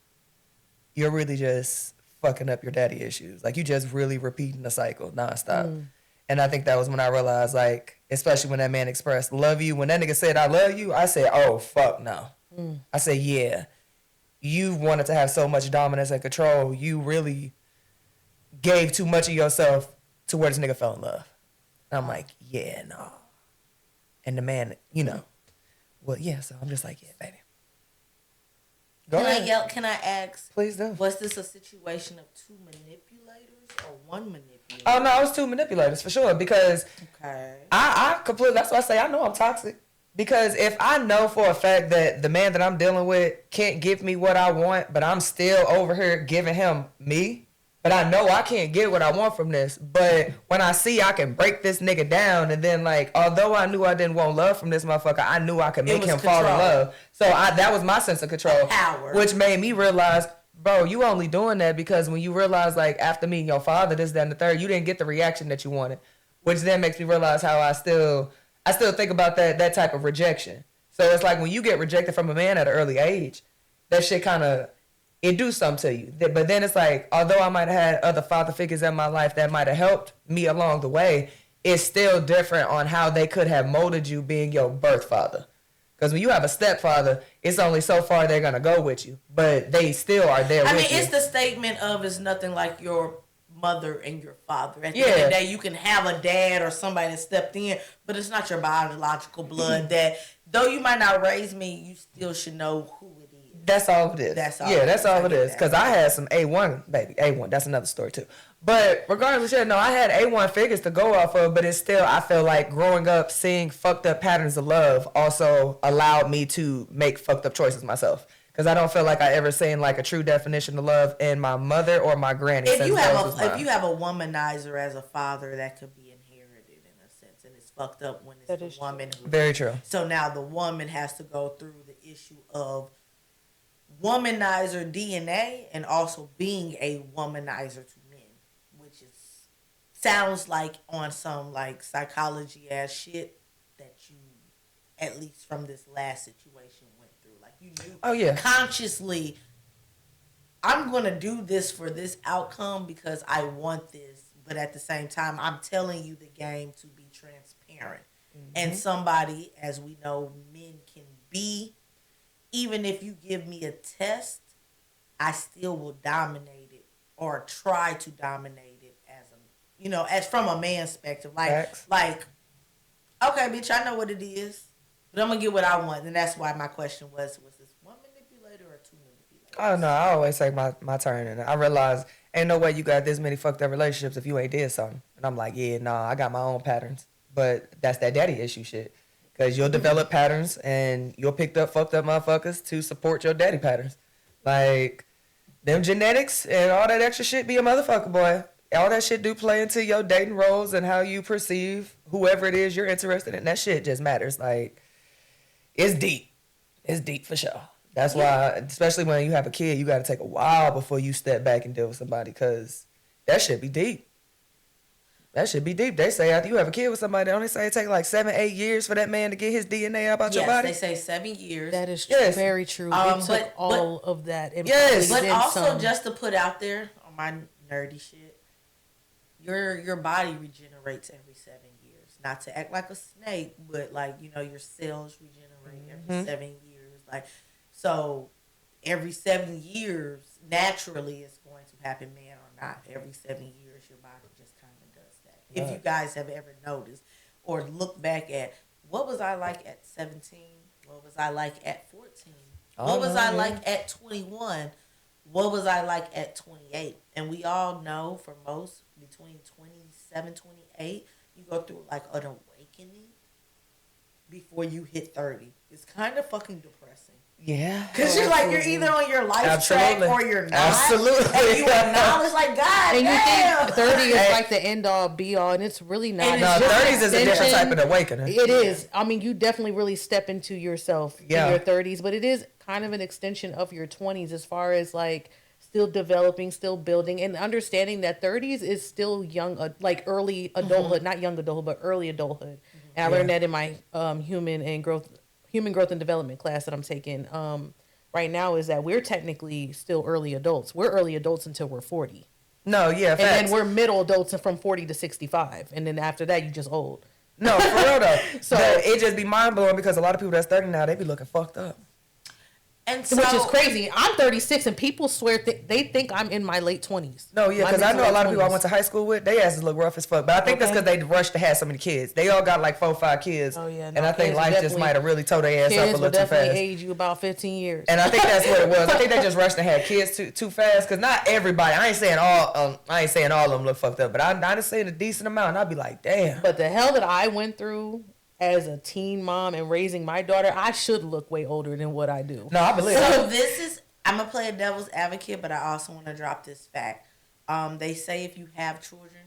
S1: You're really just fucking up your daddy issues. Like, you just really repeating the cycle nonstop. And I think that was when I realized, like, especially when that man expressed love you. When that nigga said, I love you, I said, oh, fuck no. I said, yeah. You wanted to have so much dominance and control. You really gave too much of yourself to where this nigga fell in love. And I'm like, yeah, no. And the man, well, yeah, so I'm just like, yeah, baby. Go ahead.
S3: Can I ask?
S1: Please do.
S3: Was this a situation of two manipulators or one manipulator?
S1: Oh, no, it was two manipulators for sure because I completely, that's why I say I know I'm toxic. Because if I know for a fact that the man that I'm dealing with can't give me what I want, but I'm still over here giving him me, but I know I can't get what I want from this. But when I see I can break this nigga down, and then, like, although I knew I didn't want love from this motherfucker, I knew I could make him fall in love. So that was my sense of control.
S3: Power.
S1: Which made me realize, bro, you only doing that because when you realize, like, after meeting your father, this, that, and the third, you didn't get the reaction that you wanted. Which then makes me realize how I still think about that type of rejection. So it's like when you get rejected from a man at an early age, that shit kind of, it do something to you. But then it's like, although I might have had other father figures in my life that might have helped me along the way, it's still different on how they could have molded you being your birth father. Because when you have a stepfather, it's only so far they're going to go with you. But they still are there with you. I mean,
S3: it's the statement of it's nothing like your mother and your father. At the end of the day, you can have a dad or somebody that stepped in, but it's not your biological blood that, though you might not raise me, you still should know who it is.
S1: That's all it is. That's all it is. Because I had some A1, baby. A1. That's another story, too. But regardless, I had A1 figures to go off of, but it's still, I feel like growing up, seeing fucked up patterns of love also allowed me to make fucked up choices myself. Because I don't feel like I ever seen like a true definition of love in my mother or my granny.
S3: If you have a womanizer as a father, that could be inherited in a sense, and it's fucked up when it's the woman who.
S1: Very true.
S3: So now the woman has to go through the issue of womanizer DNA and also being a womanizer to men, which sounds like on some like psychology ass shit that you, at least from this last situation, went through. Like you knew consciously, I'm going to do this for this outcome because I want this. But at the same time, I'm telling you the game to be transparent. Mm-hmm. And somebody, as we know, men can be, even if you give me a test, I still will dominate it or try to dominate it as from a man's perspective. Like, okay, bitch, I know what it is. But I'm going to get what I want. And that's why my question was this one manipulator or two manipulators?
S1: Oh, no, I always take my turn. And I realize ain't no way you got this many fucked up relationships if you ain't did something. And I'm like, yeah, nah, I got my own patterns. But that's that daddy issue shit. Because you'll develop patterns and you'll pick up fucked up motherfuckers to support your daddy patterns. Like, them genetics and all that extra shit be a motherfucker, boy. all that shit do play into your dating roles and how you perceive whoever it is you're interested in. That shit just matters. Like, it's deep. It's deep for sure. That's why, especially when you have a kid, you got to take a while before you step back and deal with somebody, because that should be deep. That should be deep. They say after you have a kid with somebody, they only say it take like 7-8 years for that man to get his DNA out your body.
S3: Yes, they say 7 years.
S2: That is very true. It took all of that.
S3: But also, just to put out there on my nerdy shit, your body regenerates every 7 years. Not to act like a snake, but like, you know, your cells regenerate every 7 years. Like, so every 7 years, naturally, it's going to happen, man or not. Every 7 years, your body just kind of does that. If you guys have ever noticed or look back at, what was I like at 17? What was I like at 14? What was I like at 21? What was I like at 28? And we all know, for most, between 27, 28, you go through like an awakening before you hit 30. It's kind of fucking depressing.
S1: Yeah.
S3: Because you're like, you're either on your life track or you're not.
S1: Absolutely.
S3: And you acknowledge, like, God
S2: and
S3: damn.
S2: You think 30 is like the end all be all, and it's really not.
S1: No, 30s is a different type of awakening.
S2: It is. I mean, you definitely really step into yourself in your 30s, but it is kind of an extension of your 20s as far as like still developing, still building, and understanding that 30s is still young, like early adulthood, not young adulthood, but early adulthood. And I learned that in my human growth and development class that I'm taking right now, is that we're technically still early adults. We're early adults until we're 40.
S1: No, yeah, facts.
S2: And then we're middle adults from 40 to 65. And then after that, you just old.
S1: No, for real though. So it just be mind blowing, because a lot of people that's 30 now, they be looking fucked up.
S3: And so,
S2: which is crazy. I'm 36 and people swear they think I'm in my late 20s.
S1: No, yeah, because I know a lot of people I went to high school with, they asses look rough as fuck. But I think that's because they rushed to have so many kids. They all got like 4 or 5 kids. Oh, yeah. No, and I think life just might have really towed their ass up a little too fast.
S2: Definitely age you about 15 years.
S1: And I think that's what it was. I think they just rushed to have kids too fast, because not everybody, I ain't saying all of them look fucked up, but I done seen a decent amount, and I'd be like, damn.
S2: But the hell that I went through as a teen mom and raising my daughter, I should look way older than what I do.
S1: No, I believe
S3: so I'm going to play a devil's advocate, but I also want to drop this fact. They say if you have children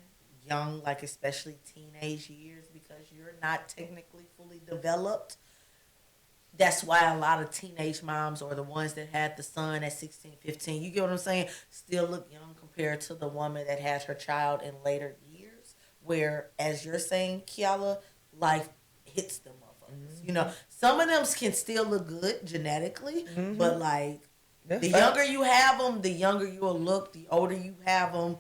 S3: young, like especially teenage years, because you're not technically fully developed, that's why a lot of teenage moms, or the ones that had the son at 16, 15, you get what I'm saying, still look young compared to the woman that has her child in later years, where, as you're saying, Kiala, life hits them motherfuckers. You know, some of them can still look good genetically, but like the younger you have them, the younger you will look. The older you have them,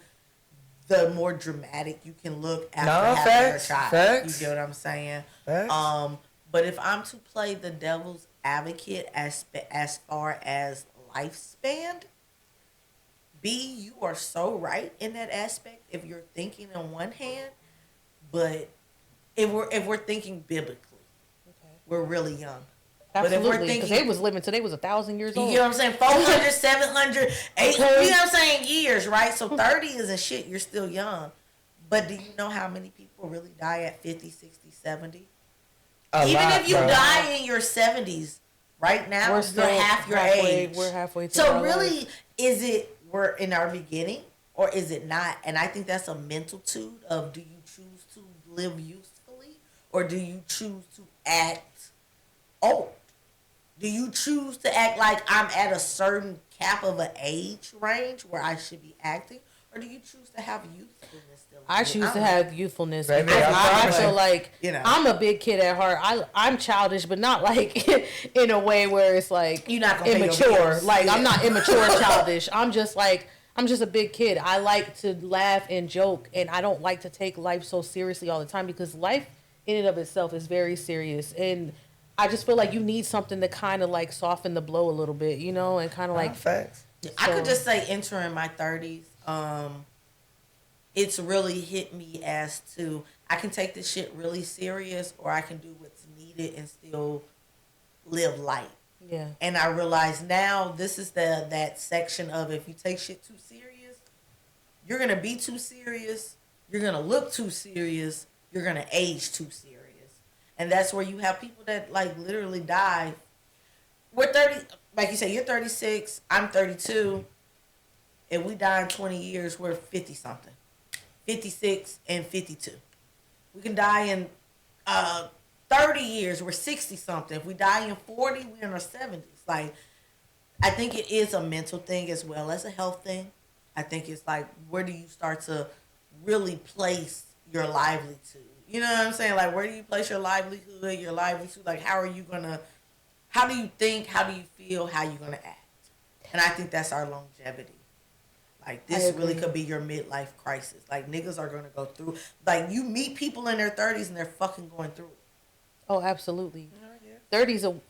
S3: the more dramatic you can look after having a child.
S1: Facts.
S3: You get what I'm saying?
S1: Facts.
S3: But if I'm to play the devil's advocate as far as lifespan, B, you are so right in that aspect if you're thinking on one hand, but if we're thinking biblically, we're really young.
S2: Absolutely, because they was living till they was 1,000 years old.
S3: You know what I'm saying? 400, 700, 800, you know what I'm saying? Years, right? So 30 isn't shit. You're still young. But do you know how many people really die at 50, 60, 70? Even if you die in your 70s, right now, you're half your age.
S2: We're halfway through.
S3: So really, is it we're in our beginning, or is it not? And I think that's a mentalitude of, do you choose to live usefully, or do you choose to act old? Do you choose to act like I'm at a certain cap of an age range where I should be acting? Or do you choose to have youthfulness still?
S2: I choose to have youthfulness.
S1: Baby,
S2: I feel like,
S3: you know,
S2: I'm a big kid at heart. I'm childish, but not like in a way where it's like
S3: you're not gonna
S2: immature. Like, I'm not immature childish. I'm just a big kid. I like to laugh and joke, and I don't like to take life so seriously all the time, because life in and of itself is very serious. And I just feel like you need something to kind of like soften the blow a little bit, you know, and kind of like
S1: facts.
S3: I could just say, entering my 30s, it's really hit me as to, I can take this shit really serious, or I can do what's needed and still live light.
S2: Yeah.
S3: And I realize now this is that section of, if you take shit too serious, you're gonna be too serious, you're gonna look too serious, you're gonna age too serious. And that's where you have people that like literally die. We're 30, like you say, you're 36, I'm 32. If we die in 20 years, we're 50 something. 56, and 52. We can die in 30 years, we're 60 something. If we die in 40, we're in our 70s. Like, I think it is a mental thing as well as a health thing. I think it's like, where do you start to really place your livelihood? You know what I'm saying? Like, where do you place your livelihood, Like, how do you think, how do you feel, how you going to act? And I think that's our longevity. Like, this really could be your midlife crisis. Like, niggas are going to go through. Like, you meet people in their 30s and they're fucking going through it.
S2: Oh, absolutely. 30s,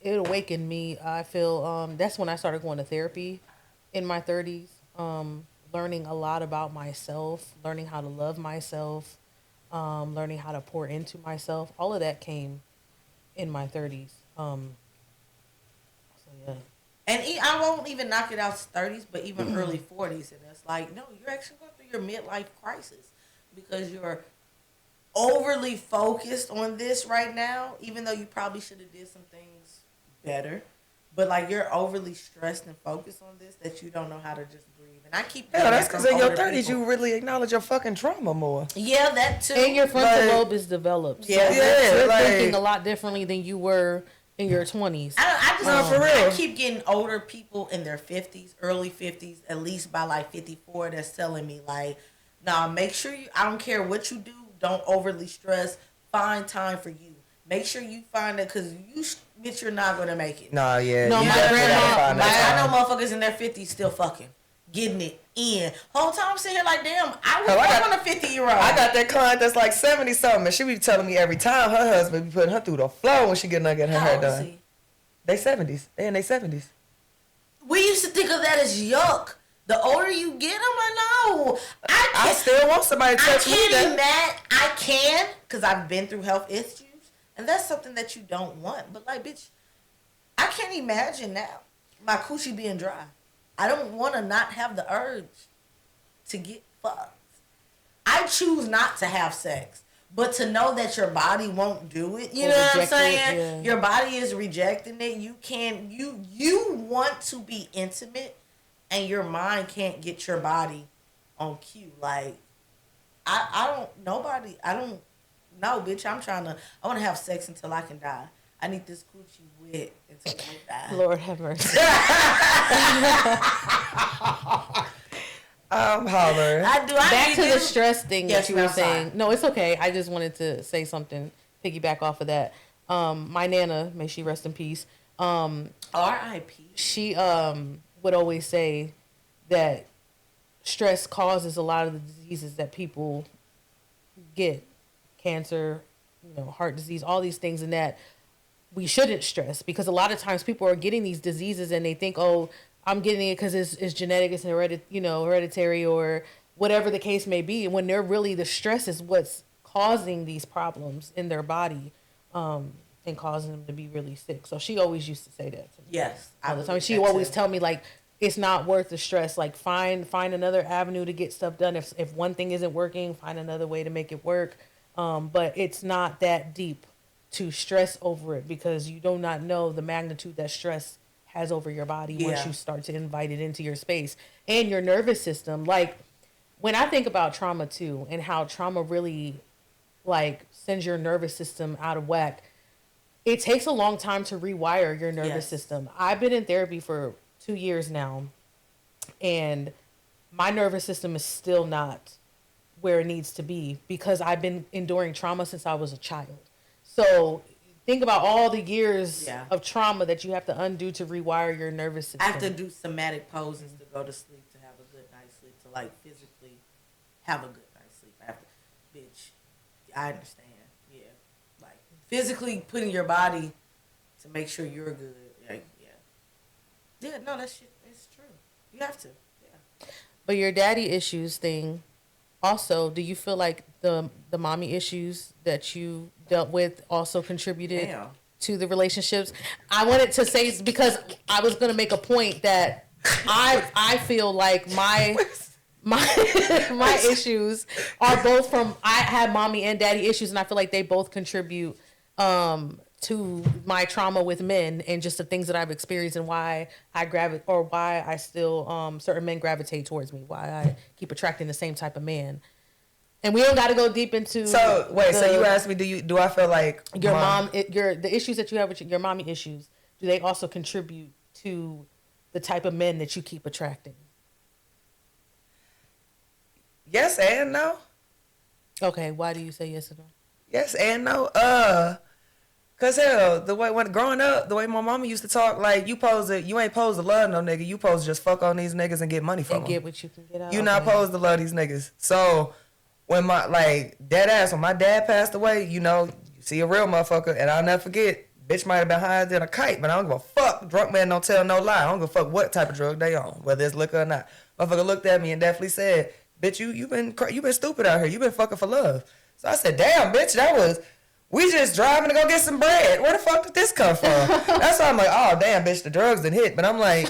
S2: it awakened me. I feel that's when I started going to therapy in my 30s. Learning a lot about myself, learning how to love myself, learning how to pour into myself. All of that came in my 30s. So, yeah.
S3: And I won't even knock it out to 30s, but even early 40s. And it's like, no, you're actually going through your midlife crisis because you're overly focused on this right now, even though you probably should have did some things better. But, like, you're overly stressed and focused on this that you don't know how to just breathe. And I keep...
S1: Yeah, that's because in your 30s, you really acknowledge your fucking trauma more.
S3: Yeah, that too.
S2: And your frontal lobe is developed. So you're thinking a lot differently than you were in your 20s.
S3: I keep getting older people in their 50s, early 50s, at least by like 54, that's telling me like, nah, make sure I don't care what you do, don't overly stress, find time for you. Make sure you find it, because bitch, you're not going to make it.
S1: Nah, yeah.
S2: No, my grandma,
S3: I know motherfuckers in their 50s still fucking. Getting it in. Whole time I'm sitting here like, damn, I was on a 50-year-old.
S1: I got that client that's like 70-something, and she be telling me every time her husband be putting her through the floor when she getting her hair done. They 70s. They in their 70s.
S3: We used to think of that as yuck. The older you get, I'm like, no.
S1: I still want somebody to touch me.
S3: I can, because I've been through health issues, and that's something that you don't want. But like, bitch, I can't imagine now my coochie being dry. I don't want to not have the urge to get fucked. I choose not to have sex. But to know that your body won't do it, you know what I'm saying? Yeah. Your body is rejecting it. You want to be intimate, and your mind can't get your body on cue. Like, I don't know, bitch. I want to have sex until I can die. I need this coochie wet until I die.
S2: Lord have mercy.
S1: I'm hollering.
S2: Back to the stress thing that you were saying. No, it's okay. I just wanted to say something, piggyback off of that. My Nana, may she rest in peace.
S3: R.I.P.
S2: She would always say that stress causes a lot of the diseases that people get. Cancer, heart disease, all these things, and that we shouldn't stress, because a lot of times people are getting these diseases and they think, oh, I'm getting it because it's genetic, it's hereditary, or whatever the case may be. When they're really, the stress is what's causing these problems in their body, and causing them to be really sick. So she always used to say that to me.
S3: Yes.
S2: All the time. She always tell me, like, it's not worth the stress. Like, find another avenue to get stuff done. If one thing isn't working, find another way to make it work. But it's not that deep to stress over it, because you do not know the magnitude that stress has over your body once you start to invite it into your space and your nervous system. Like, when I think about trauma too, and how trauma really like sends your nervous system out of whack, it takes a long time to rewire your nervous system. I've been in therapy for 2 years now, and my nervous system is still not where it needs to be, because I've been enduring trauma since I was a child. So think about all the years of trauma that you have to undo to rewire your nervous system.
S3: I have to do somatic poses to go to sleep, to have a good night's sleep, to like physically have a good night's sleep. I have to, bitch, I understand. Yeah. Like, physically putting your body to make sure you're good. Like, yeah, no, that shit is true. You have to. Yeah.
S2: But your daddy issues thing, also, do you feel like the mommy issues that you dealt with also contributed to the relationships? I wanted to say, because I was going to make a point that I feel like my issues are both from, I had mommy and daddy issues, and I feel like they both contribute to my trauma with men, and just the things that I've experienced, and why I still certain men gravitate towards me, why I keep attracting the same type of man. And we don't got to go deep into.
S1: So wait, so you asked me, do I feel like
S2: your mom, the issues that you have with your mommy issues, do they also contribute to the type of men that you keep attracting?
S1: Yes and no.
S2: Okay, why do you say yes and no?
S1: Yes and no. Cause hell, the way when growing up, the way my mama used to talk, like you ain't supposed to love no nigga. You supposed to just fuck on these niggas and get money from them.
S2: Get what you can get out.
S1: You not supposed to love these niggas. So when dead ass, when my dad passed away, you see a real motherfucker, and I'll never forget. Bitch might have been higher than a kite, but I don't give a fuck. Drunk man don't tell no lie. I don't give a fuck what type of drug they on, whether it's liquor or not. Motherfucker looked at me and definitely said, "Bitch, you been stupid out here. You been fucking for love." So I said, "Damn, bitch, we just driving to go get some bread. Where the fuck did this come from?" That's why I'm like, "Oh damn, bitch, the drugs done hit." But I'm like,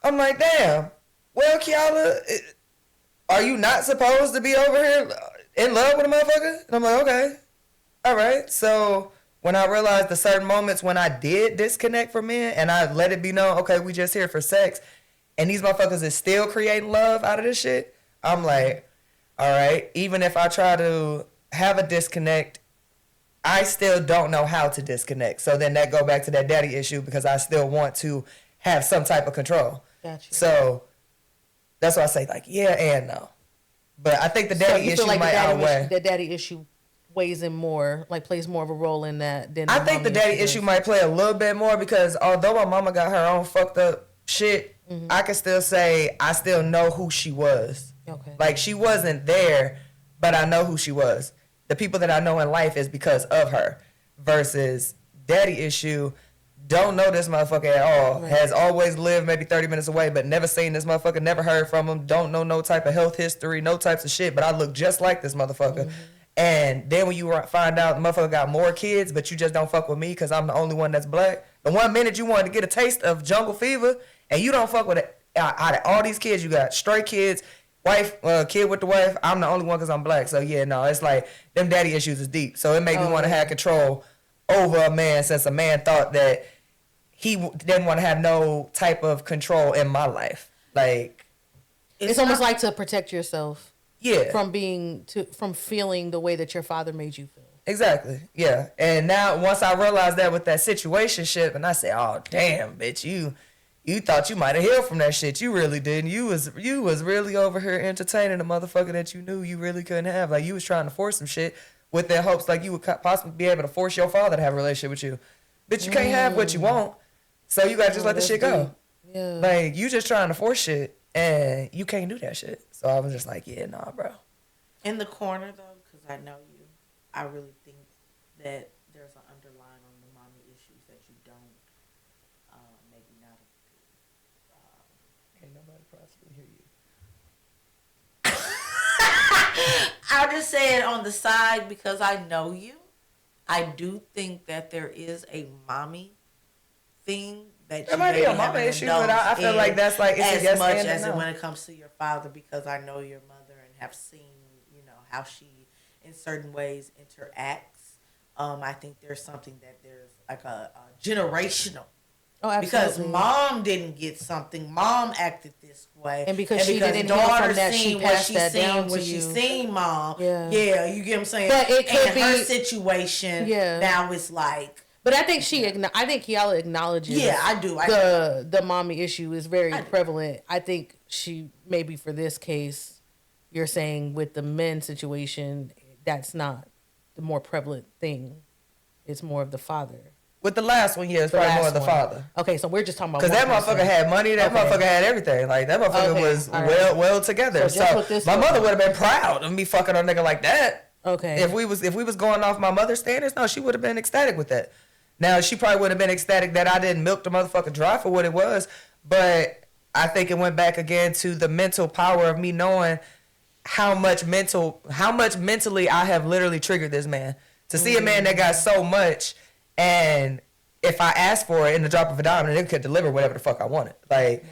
S1: damn. Well, Kiala, are you not supposed to be over here in love with a motherfucker? And I'm like, okay, all right. So when I realized the certain moments when I did disconnect from men and I let it be known, okay, we just here for sex, and these motherfuckers is still creating love out of this shit, I'm like, all right, even if I try to have a disconnect, I still don't know how to disconnect. So then that go back to that daddy issue because I still want to have some type of control.
S2: Gotcha.
S1: So that's why I say like, yeah and no. But I think the daddy issue might outweigh.
S2: The daddy issue weighs in more, like plays more of a role in that than
S1: I think the daddy issue might play a little bit more because although my mama got her own fucked up shit, I can still say I still know who she was.
S2: Okay.
S1: Like she wasn't there, but I know who she was. The people that I know in life is because of her. Versus daddy issue, don't know this motherfucker at all. Right. Has always lived maybe 30 minutes away, but never seen this motherfucker, never heard from him. Don't know no type of health history, no types of shit. But I look just like this motherfucker. And then when you find out the motherfucker got more kids, but you just don't fuck with me because I'm the only one that's black. The 1 minute you wanted to get a taste of jungle fever, and you don't fuck with it. Out of all these kids, you got stray kids, wife, kid with the wife. I'm the only one because I'm black. So yeah, no, it's like them daddy issues is deep. So it made me want to have control over a man since a man thought that he didn't want to have no type of control in my life. Like
S2: it's almost like to protect yourself.
S1: Yeah.
S2: From feeling the way that your father made you feel.
S1: Exactly. Yeah. And now once I realized that with that situationship, and I said, "Oh damn, bitch, you thought you might have healed from that shit. You really didn't. You was really over here entertaining a motherfucker that you knew you really couldn't have. Like you was trying to force some shit with their hopes like you would possibly be able to force your father to have a relationship with you. Bitch, you can't have what you want. So you gotta just let the shit go.
S2: Yeah.
S1: Like you just trying to force shit and you can't do that shit. So I was just like, yeah, nah, bro.
S3: In the corner though, because I know you, I really think that there's an underline on the mommy issues that you don't, maybe not.
S1: Can't nobody possibly hear you.
S3: I'll just say it on the side because I know you. I do think that there is a mommy thing that you
S1: might be a mama issue, but I feel like that's like it's
S3: as
S1: a yes
S3: much
S1: and
S3: as
S1: no.
S3: when it comes to your father, because I know your mother and have seen, how she in certain ways interacts. I think there's something that there's like a generational.
S2: Oh, absolutely.
S3: Because mom didn't get something, mom acted this way,
S2: and because she didn't hear from that, she passed that down to you.
S3: She seen mom,
S2: yeah,
S3: you get what I'm saying.
S2: But it could be
S3: her situation. Yeah. Now it's like.
S2: But I think I think Kiala acknowledges.
S3: Yeah, I do.
S2: The mommy issue is very prevalent. I think she maybe for this case, you're saying with the men situation, that's not the more prevalent thing. It's more of the father.
S1: With the last one, yeah, it's probably more of the father.
S2: Okay, so we're just talking about
S1: because that motherfucker had money. That motherfucker had everything. Like that motherfucker was well together. So my mother would have been proud of me fucking a nigga like that.
S2: Okay.
S1: If we was going off my mother's standards, no, she would have been ecstatic with that. Now she probably would have been ecstatic that I didn't milk the motherfucker dry for what it was, but I think it went back again to the mental power of me knowing how much mentally I have literally triggered this man. To see a man that got so much, and if I asked for it in the drop of a dime, it could deliver whatever the fuck I wanted. Like,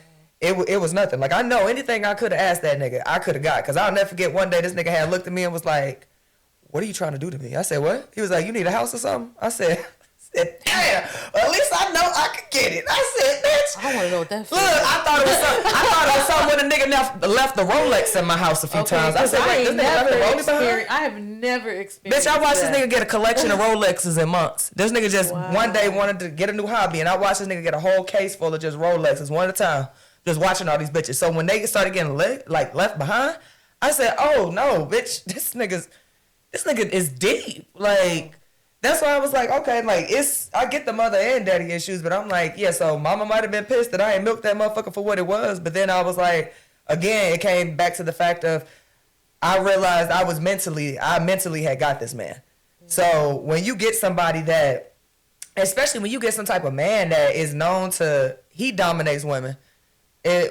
S1: it was nothing. Like, I know anything I could have asked that nigga, I could have got. Because I'll never forget one day this nigga had looked at me and was like, "What are you trying to do to me?" I said, "What?" He was like, "You need a house or something?" I said, "Damn, well, at least I know I could get it." I said, "Bitch,
S2: I want to know what that feels
S1: look, I thought it was something when a nigga nigga left the Rolex in my house a few times. I said, wait, this nigga left the Rolex behind?
S2: I have never experienced
S1: Bitch, I watched
S2: that.
S1: this nigga get a collection of Rolexes in months. This nigga just one day wanted to get a new hobby, and I watched this nigga get a whole case full of just Rolexes one at a time, just watching all these bitches. So when they started getting left behind, I said, oh no, bitch, this nigga is deep. Like, that's why I was like, okay, like, I get the mother and daddy issues, but I'm like, yeah, so mama might have been pissed that I ain't milked that motherfucker for what it was, but then I was like, again, it came back to the fact of, I realized I mentally had got this man. So when you get somebody that, especially when you get some type of man that is known to, he dominates women.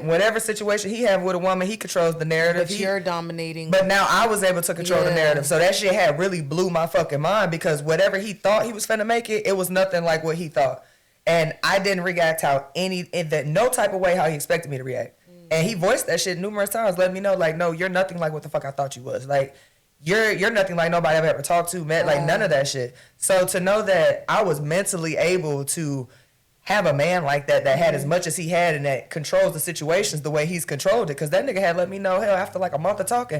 S1: Whatever situation he have with a woman, he controls the narrative.
S2: But you're dominating.
S1: But now I was able to control the narrative. So that shit had really blew my fucking mind, because whatever he thought he was finna make it was nothing like what he thought. And I didn't react no type of way how he expected me to react. And he voiced that shit numerous times, letting me know, like, no, you're nothing like what the fuck I thought you was. Like, you're nothing like nobody I've ever talked to, met, like none of that shit. So to know that I was mentally able to have a man like that had as much as he had and that controls the situations the way he's controlled it. Because that nigga had let me know, hell, after like a month of talking,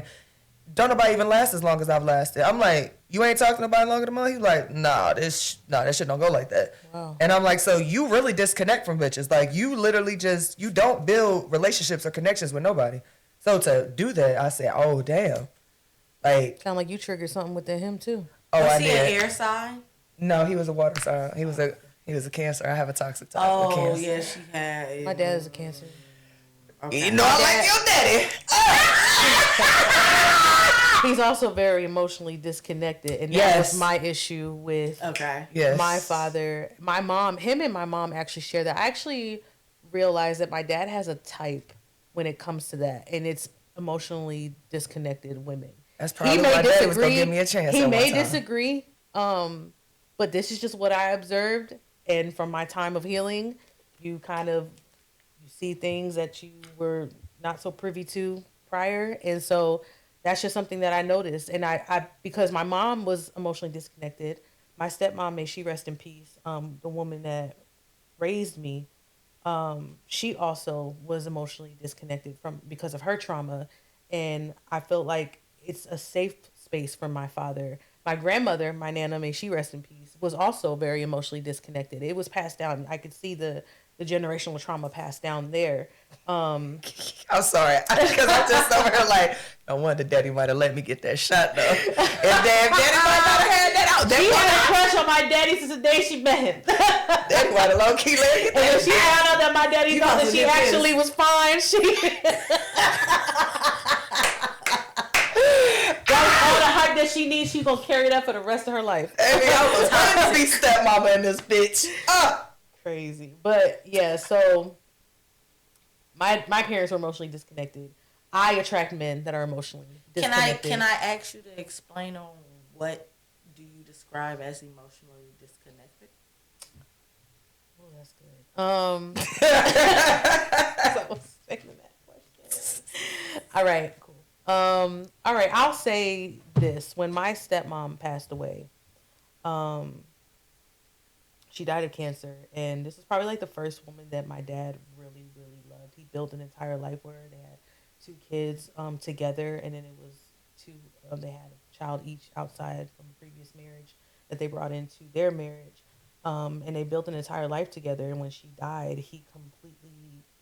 S1: don't nobody even last as long as I've lasted. I'm like, you ain't talking to nobody longer than me? He's like, nah, that shit don't go like that. Wow. And I'm like, so you really disconnect from bitches. Like, you literally you don't build relationships or connections with nobody. So to do that, I said, oh, damn. Like,
S2: kind of like you triggered something within him too.
S1: Oh,
S3: was
S1: I
S3: he
S1: did.
S3: an air sign?
S1: No, he was a water sign. He was a Cancer. I have a toxic type of Cancer.
S3: Oh, yeah, she had.
S2: My dad is a Cancer.
S3: Okay.
S1: You know, I like your daddy.
S2: He's also very emotionally disconnected, and that was my issue with my father. My mom, him and my mom actually share that. I actually realized that my dad has a type when it comes to that, and it's emotionally disconnected women.
S1: That's probably why my dad was gonna give me a chance.
S2: He may disagree, but this is just what I observed, and from my time of healing, you see things that you were not so privy to prior, and so that's just something that I noticed. And I because my mom was emotionally disconnected, my stepmom, may she rest in peace, the woman that raised me, she also was emotionally disconnected because of her trauma, and I felt like it's a safe space for my father. My grandmother, my Nana, may she rest in peace, was also very emotionally disconnected. It was passed down. I could see the generational trauma passed down there.
S1: I'm sorry, because I'm just over here like, no wonder daddy might have let me get that shot though. If daddy might not have had that out.
S2: She had a crush on my daddy since the day she met him.
S1: Daddy might have low key let me get that.
S2: And she found out that my daddy thought that she actually was fine. All the hype that she needs, she's gonna carry that for the rest of her life.
S1: Hey, I was trying to be stepmama in this bitch.
S2: Crazy. But yeah, so my parents were emotionally disconnected. I attract men that are emotionally disconnected.
S3: Can I ask you to explain on what do you describe as emotionally disconnected?
S2: Oh, that's good. I was thinking that question. All right, cool. All right, I'll say this. When my stepmom passed away, she died of cancer, and this is probably like the first woman that my dad really, really loved. He built an entire life with her. They had 2 kids together, and then it was 2. They had a child each outside from a previous marriage that they brought into their marriage, and they built an entire life together. And when she died,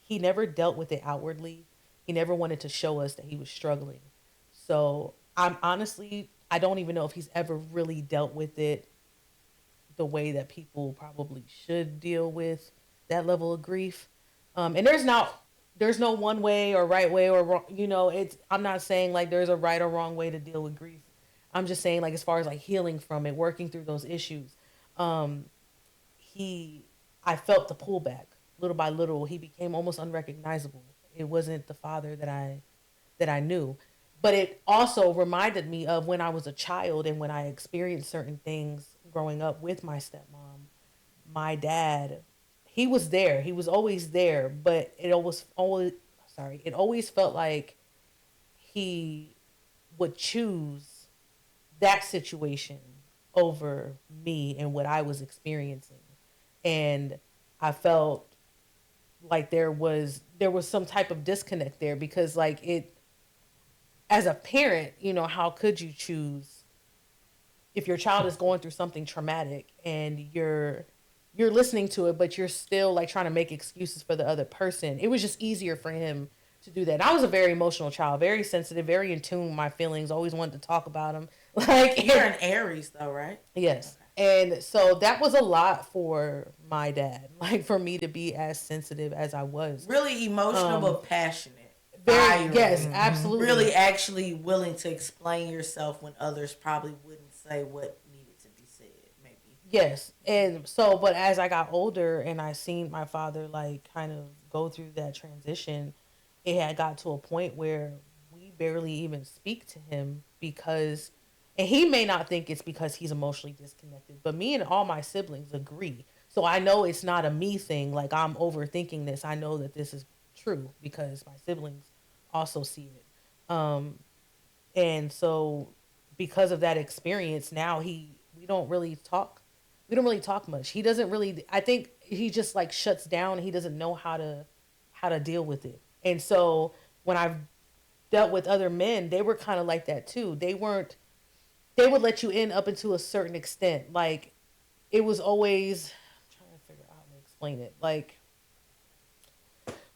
S2: he never dealt with it outwardly. He never wanted to show us that he was struggling. So I don't even know if he's ever really dealt with it the way that people probably should deal with that level of grief. And there's no one way or right way or wrong, I'm not saying like there's a right or wrong way to deal with grief. I'm just saying like as far as like healing from it, working through those issues, I felt the pullback little by little. He became almost unrecognizable. It wasn't the father that I knew. But it also reminded me of when I was a child and when I experienced certain things growing up with my stepmom. My dad, he was there. He was always there, but it always felt like he would choose that situation over me and what I was experiencing. And I felt like there was there was some type of disconnect there because like as a parent, you know, how could you choose if your child is going through something traumatic and you're listening to it, but you're still like trying to make excuses for the other person. It was just easier for him to do that. And I was a very emotional child, very sensitive, very in tune with my feelings, always wanted to talk about them. Like
S3: you're an Aries though, right?
S2: Yes. Okay. And so that was a lot for my dad, like for me to be as sensitive as I was.
S3: Really emotional but passionate.
S2: Very, yes, absolutely.
S3: Really actually willing to explain yourself when others probably wouldn't say what needed to be said, maybe.
S2: Yes. And so, but as I got older and I seen my father like kind of go through that transition, it had got to a point where we barely even speak to him because, and he may not think it's because he's emotionally disconnected, but me and all my siblings agree. So I know it's not a me thing, like I'm overthinking this. I know that this is true because my siblings also see it. And so because of that experience, now we don't really talk. We don't really talk much. He doesn't really, I think he just like shuts down. He doesn't know how to deal with it. And so when I've dealt with other men, they were kind of like that too. They would let you in up until a certain extent. Like it was always, I'm trying to figure out how to explain it. Like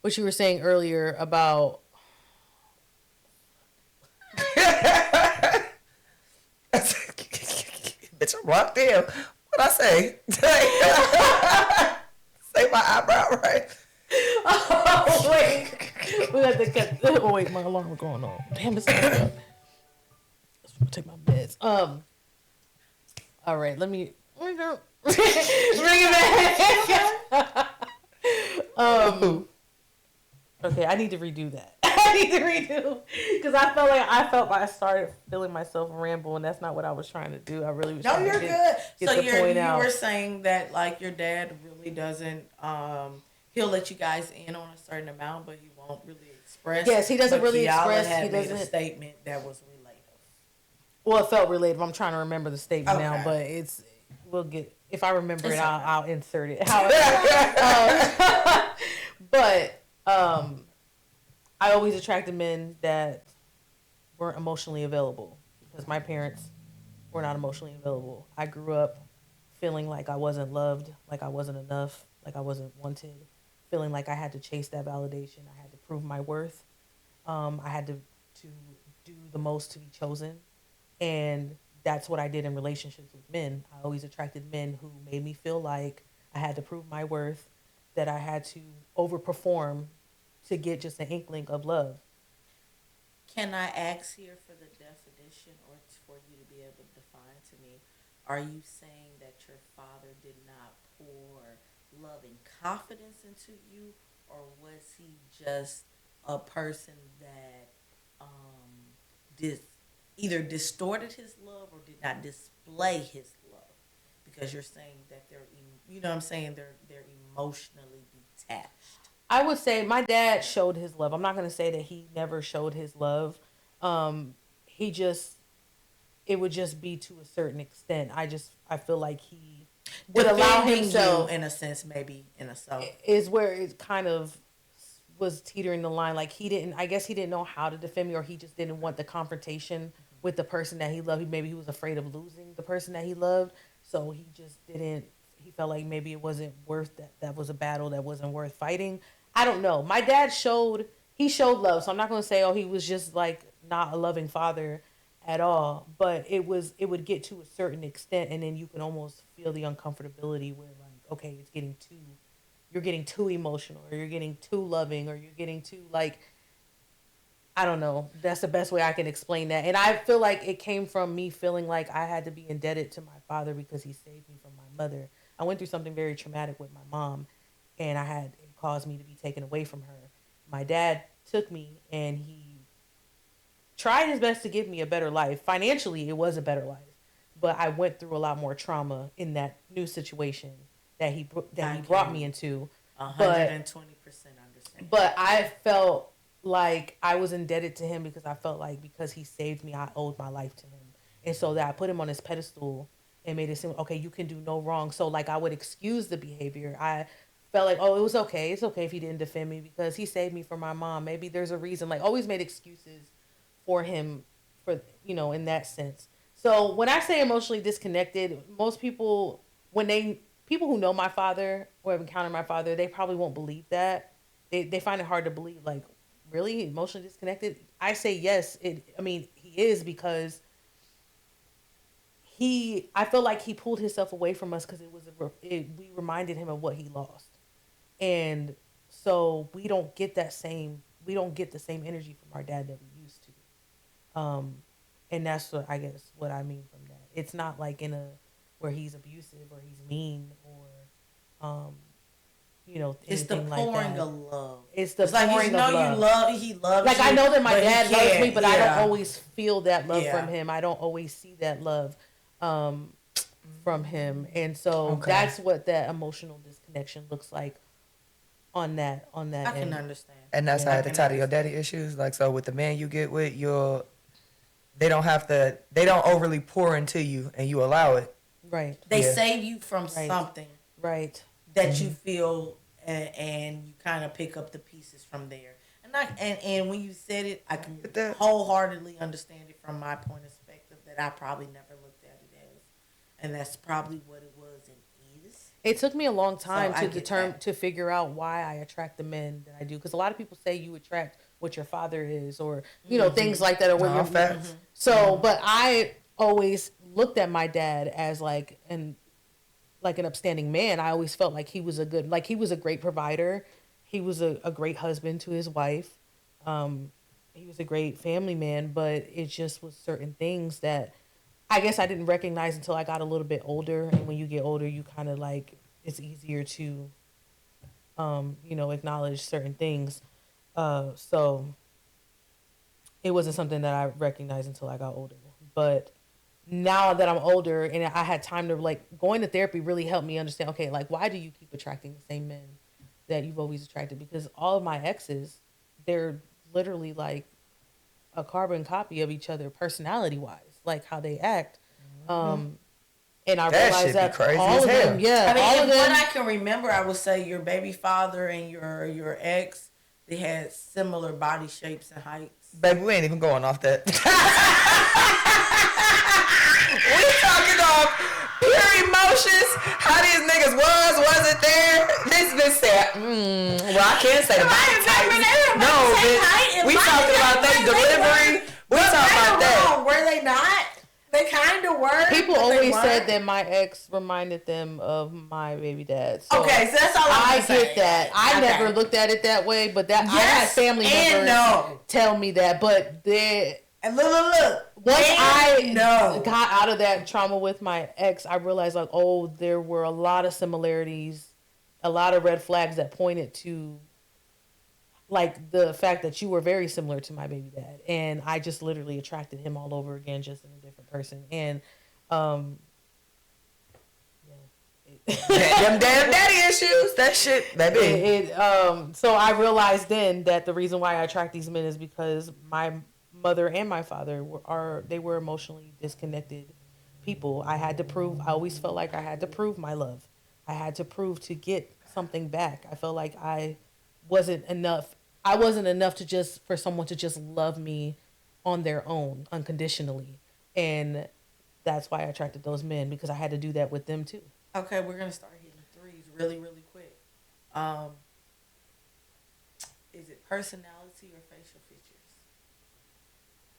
S2: what you were saying earlier about
S1: bitch, I'm locked in. What'd I say? Say my eyebrow right.
S2: Oh wait, we got to cut. Oh wait, my alarm going on. Damn, it's messed up. Let's take my meds. All right, let me bring it back. Okay, I need to redo that. Because I started feeling myself ramble, and that's not what I was trying to do. I really was.
S3: No,
S2: trying
S3: you're
S2: to
S3: good. So
S2: you
S3: were saying that like your dad really doesn't. He'll let you guys in on a certain amount, but he won't really express.
S2: Yes, he doesn't really express.
S3: He doesn't made a statement that was relative.
S2: Well, it felt relative. I'm trying to remember the statement now, but we'll get. If I remember I'll insert it. But I always attracted men that weren't emotionally available because my parents were not emotionally available. I grew up feeling like I wasn't loved, like I wasn't enough, like I wasn't wanted, feeling like I had to chase that validation. I had to prove my worth. I had to do the most to be chosen. And that's what I did in relationships with men. I always attracted men who made me feel like I had to prove my worth, that I had to overperform to get just an inkling of love.
S3: Can I ask here for the definition or for you to be able to define to me, are you saying that your father did not pour love and confidence into you, or was he just a person that either distorted his love or did not display his love? Because you're saying that they're emotionally detached.
S2: I would say my dad showed his love. I'm not going to say that he never showed his love. It would just be to a certain extent. I feel like he would allow himself,
S3: in a sense, maybe in a self,
S2: is where it kind of was teetering the line. Like I guess he didn't know how to defend me, or he just didn't want the confrontation with the person that he loved. Maybe he was afraid of losing the person that he loved. So he just didn't, he felt like maybe it wasn't worth that was a battle that wasn't worth fighting. I don't know. My dad showed love. So I'm not going to say, he was just like not a loving father at all, but it would get to a certain extent, and then you can almost feel the uncomfortability where like, okay, you're getting too emotional, or you're getting too loving, or you're getting too like, I don't know. That's the best way I can explain that. And I feel like it came from me feeling like I had to be indebted to my father because he saved me from my mother. I went through something very traumatic with my mom, and it caused me to be taken away from her. My dad took me, and he tried his best to give me a better life. Financially, it was a better life, but I went through a lot more trauma in that new situation that he brought me into.
S3: 120% understand.
S2: But I felt like I was indebted to him because I felt like because he saved me, I owed my life to him. And so that I put him on his pedestal and made it seem, okay, you can do no wrong. So like I would excuse the behavior. I felt like, oh, it was okay. It's okay if he didn't defend me because he saved me from my mom. Maybe there's a reason. Like, always made excuses for him, for, you know, in that sense. So when I say emotionally disconnected, most people, people who know my father or have encountered my father, they probably won't believe that. They find it hard to believe, like, really emotionally disconnected? I say yes. He is, because I feel like he pulled himself away from us because we reminded him of what he lost. And so we don't get the same energy from our dad that we used to. And that's what I mean from that. It's not like where he's abusive or he's mean or,
S3: it's the pouring of love.
S2: It's the pouring of love.
S3: He loves
S2: like,
S3: you.
S2: I know that my dad loves me, but I don't always feel that love
S3: Yeah.
S2: from him. I don't always see that love from him. And so that's what that emotional disconnection looks like on that
S3: I
S2: end.
S3: can understand.
S1: And that's how at the time of your daddy issues. Like, so with the man you get with, they don't overly pour into you and you allow it.
S2: Right.
S3: They save you from something.
S2: Right.
S3: That you feel, and you kind of pick up the pieces from there. And when you said it, I can wholeheartedly understand it from my point of perspective, that I probably never looked at it as. And that's probably what it was and is.
S2: It took me a long time to figure out why I attract the men that I do. Because a lot of people say you attract what your father is, or, things like that. Or what
S1: facts.
S2: So, but I always looked at my dad as like an upstanding man. I always felt like he was a great provider. He was a great husband to his wife. He was a great family man, but it just was certain things that I guess I didn't recognize until I got a little bit older. And when you get older, you kind of like, it's easier to, acknowledge certain things. So it wasn't something that I recognized until I got older. But now that I'm older and I had time to, like, going to therapy really helped me understand, okay, like, why do you keep attracting the same men that you've always attracted? Because all of my exes, they're literally like a carbon copy of each other personality wise, like how they act. And I realized that
S1: crazy
S2: all
S1: as
S2: of
S1: hell.
S2: them, yeah.
S3: I mean, what I can remember, I would say your baby father and your ex, they had similar body shapes and heights.
S1: Baby, we ain't even going off that. We talking off pure emotions. How these niggas wasn't there. This bitch said, well, I can't say the body types. No, bitch. We talking about their delivery. We talking about that.
S3: Were they not? They kind of were.
S2: People always said that my ex reminded them of my baby dad. So
S3: okay, so that's all
S2: I get that. I never looked at it that way, but I had family members tell me that. But
S3: and look.
S2: Once I got out of that trauma with my ex, I realized, like, oh, there were a lot of similarities, a lot of red flags that pointed to, like, the fact that you were very similar to my baby dad. And I just literally attracted him all over again, just in a different person. And,
S1: them damn daddy issues, that shit, baby.
S2: So I realized then that the reason why I attract these men is because my mother and my father were emotionally disconnected people. I always felt like I had to prove my love. I had to prove to get something back. I felt like I wasn't enough for someone to just love me on their own, unconditionally. And that's why I attracted those men, because I had to do that with them too.
S3: Okay, we're gonna start hitting threes really, really quick. Is it personality or facial features?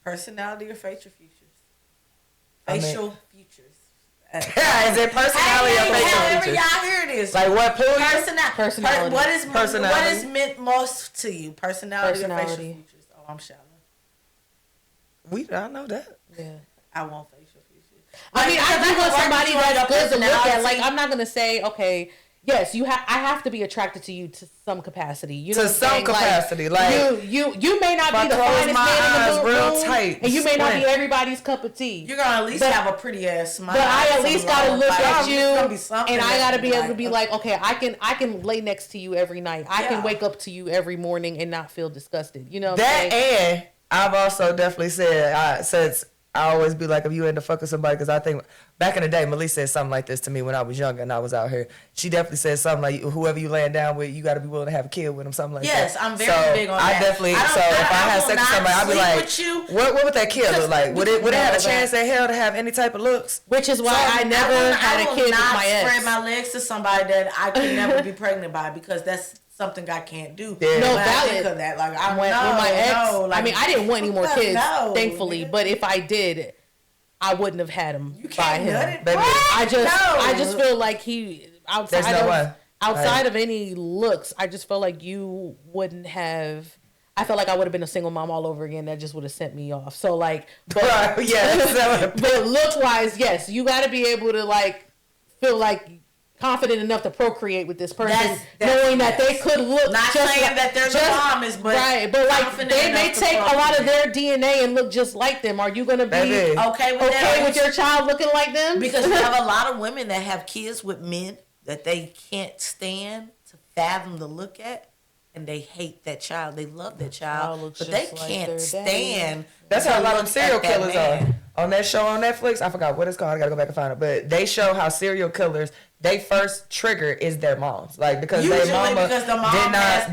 S3: Personality or facial features? Facial features.
S1: Is it personality or facial
S3: however
S1: features?
S3: y'all hear this.
S1: Like what pull you?
S2: Personality.
S3: What is meant most to you? Personality or facial features? Oh, I'm shallow.
S1: I know that.
S2: Yeah.
S3: I want facial features.
S2: I mean, I do want somebody that's good to look at. Like,
S3: personality.
S2: I'm not gonna say, okay, yes, I have to be attracted to you to some capacity. You know
S1: To some capacity, like
S2: you may not
S1: if I
S2: be the
S1: close
S2: finest
S1: my
S2: man in
S1: eyes
S2: the
S1: real
S2: room,
S1: tight,
S2: and you may not be
S1: squint.
S2: everybody's cup of tea.
S3: You're gonna at least have a pretty ass smile.
S2: But I at least gotta look at you,
S3: and
S2: I gotta be able to be like, okay, I can lay next to you every night. I can wake up to you every morning and not feel disgusted. You know what I'm saying?
S1: And I've also definitely said since I always be like, if you end up fucking somebody, because I think back in the day, Melissa said something like this to me when I was younger and I was out here. She definitely said something like, whoever you laying down with, you got to be willing to have a kid with them, something like that.
S3: Yes, I'm very big on that.
S1: I definitely, so if I had sex with somebody, I'd be like, what would that kid look like? Would it have a chance in hell to have any type of looks?
S2: Which is why I never had a kid with my ex.
S3: I will not spread my legs to somebody that I could never be pregnant by, because that's something I can't do.
S2: Yeah. No,
S3: valid. I think of that. Like, I
S2: with my ex, like, I mean, I didn't want any more kids, thankfully. But if I did, I wouldn't have had him by him. Baby. I just feel like he outside of any looks, I just feel like you wouldn't have. I felt like I would have been a single mom all over again. That just would have sent me off. So like, but but look wise, yes, you got to be able to like feel like confident enough to procreate with this person, knowing that they could look.
S3: Not just saying that they're the mamas, but
S2: right. But like they may take a lot of their DNA and look just like them. Are you gonna be okay with your child looking like them?
S3: Because we have a lot of women that have kids with men that they can't stand to fathom to look at. And they hate that child. They love that child, but they can't stand.
S1: That's how a lot of serial killers are. On that show on Netflix, I forgot what it's called. I gotta go back and find it. But they show how serial killers, they first trigger is their moms, like because their mama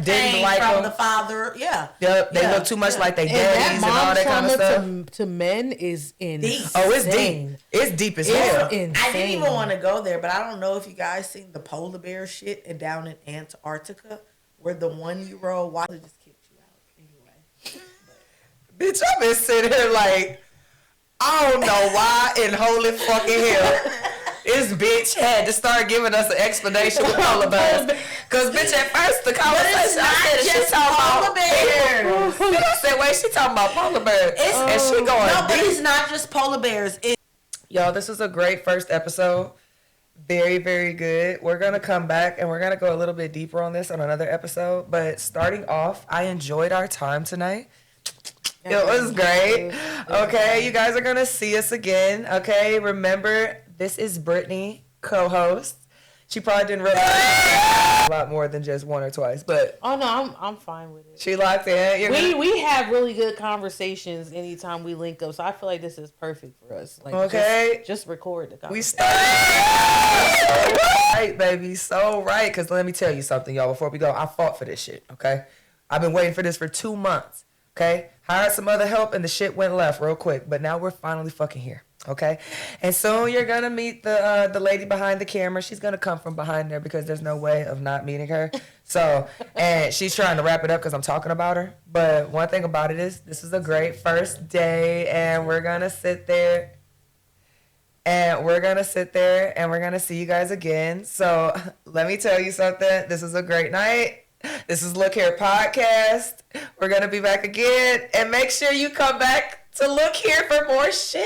S1: didn't like
S3: from
S1: them.
S3: The father,
S1: Yep, they look too much like they daddies and all that kind of stuff.
S2: To men is insane.
S1: Oh, it's deep. It's deep as hell.
S3: I didn't even want to go there, but I don't know if you guys seen the polar bear shit and down in Antarctica. Where the 1-year-old Wilder just kicked you out anyway.
S1: Bitch, I've been sitting here like, I don't know why in holy fucking hell this bitch had to start giving us an explanation with polar bears. Because, bitch, at first the conversation, I said, she talking about bears. Then I said, wait, she talking about polar bears. And she going,
S3: no, but it's not just polar bears.
S1: Y'all, this was a great first episode. Very, very good. We're going to come back and we're going to go a little bit deeper on this on another episode. But starting off, I enjoyed our time tonight. It was great. Okay, you guys are going to see us again. Okay, remember, this is Brittany, co-host. She probably didn't realize a lot more than just one or twice, but
S2: oh no, I'm fine with it.
S1: She locked in.
S2: We have really good conversations anytime we link up, so I feel like this is perfect for us. Like,
S1: okay,
S2: just record the conversation.
S1: We started. Right, baby, so right. Because let me tell you something, y'all. Before we go, I fought for this shit. Okay, I've been waiting for this for 2 months. Okay, hired some other help and the shit went left real quick, but now we're finally fucking here. Okay, and soon you're gonna meet the lady behind the camera. She's gonna come from behind there because there's no way of not meeting her. So, and she's trying to wrap it up because I'm talking about her. But one thing about it is, this is a great first day, and we're gonna sit there, and we're gonna see you guys again. So, let me tell you something. This is a great night. This is Look Here Podcast. We're gonna be back again, and make sure you come back to look here for more shit.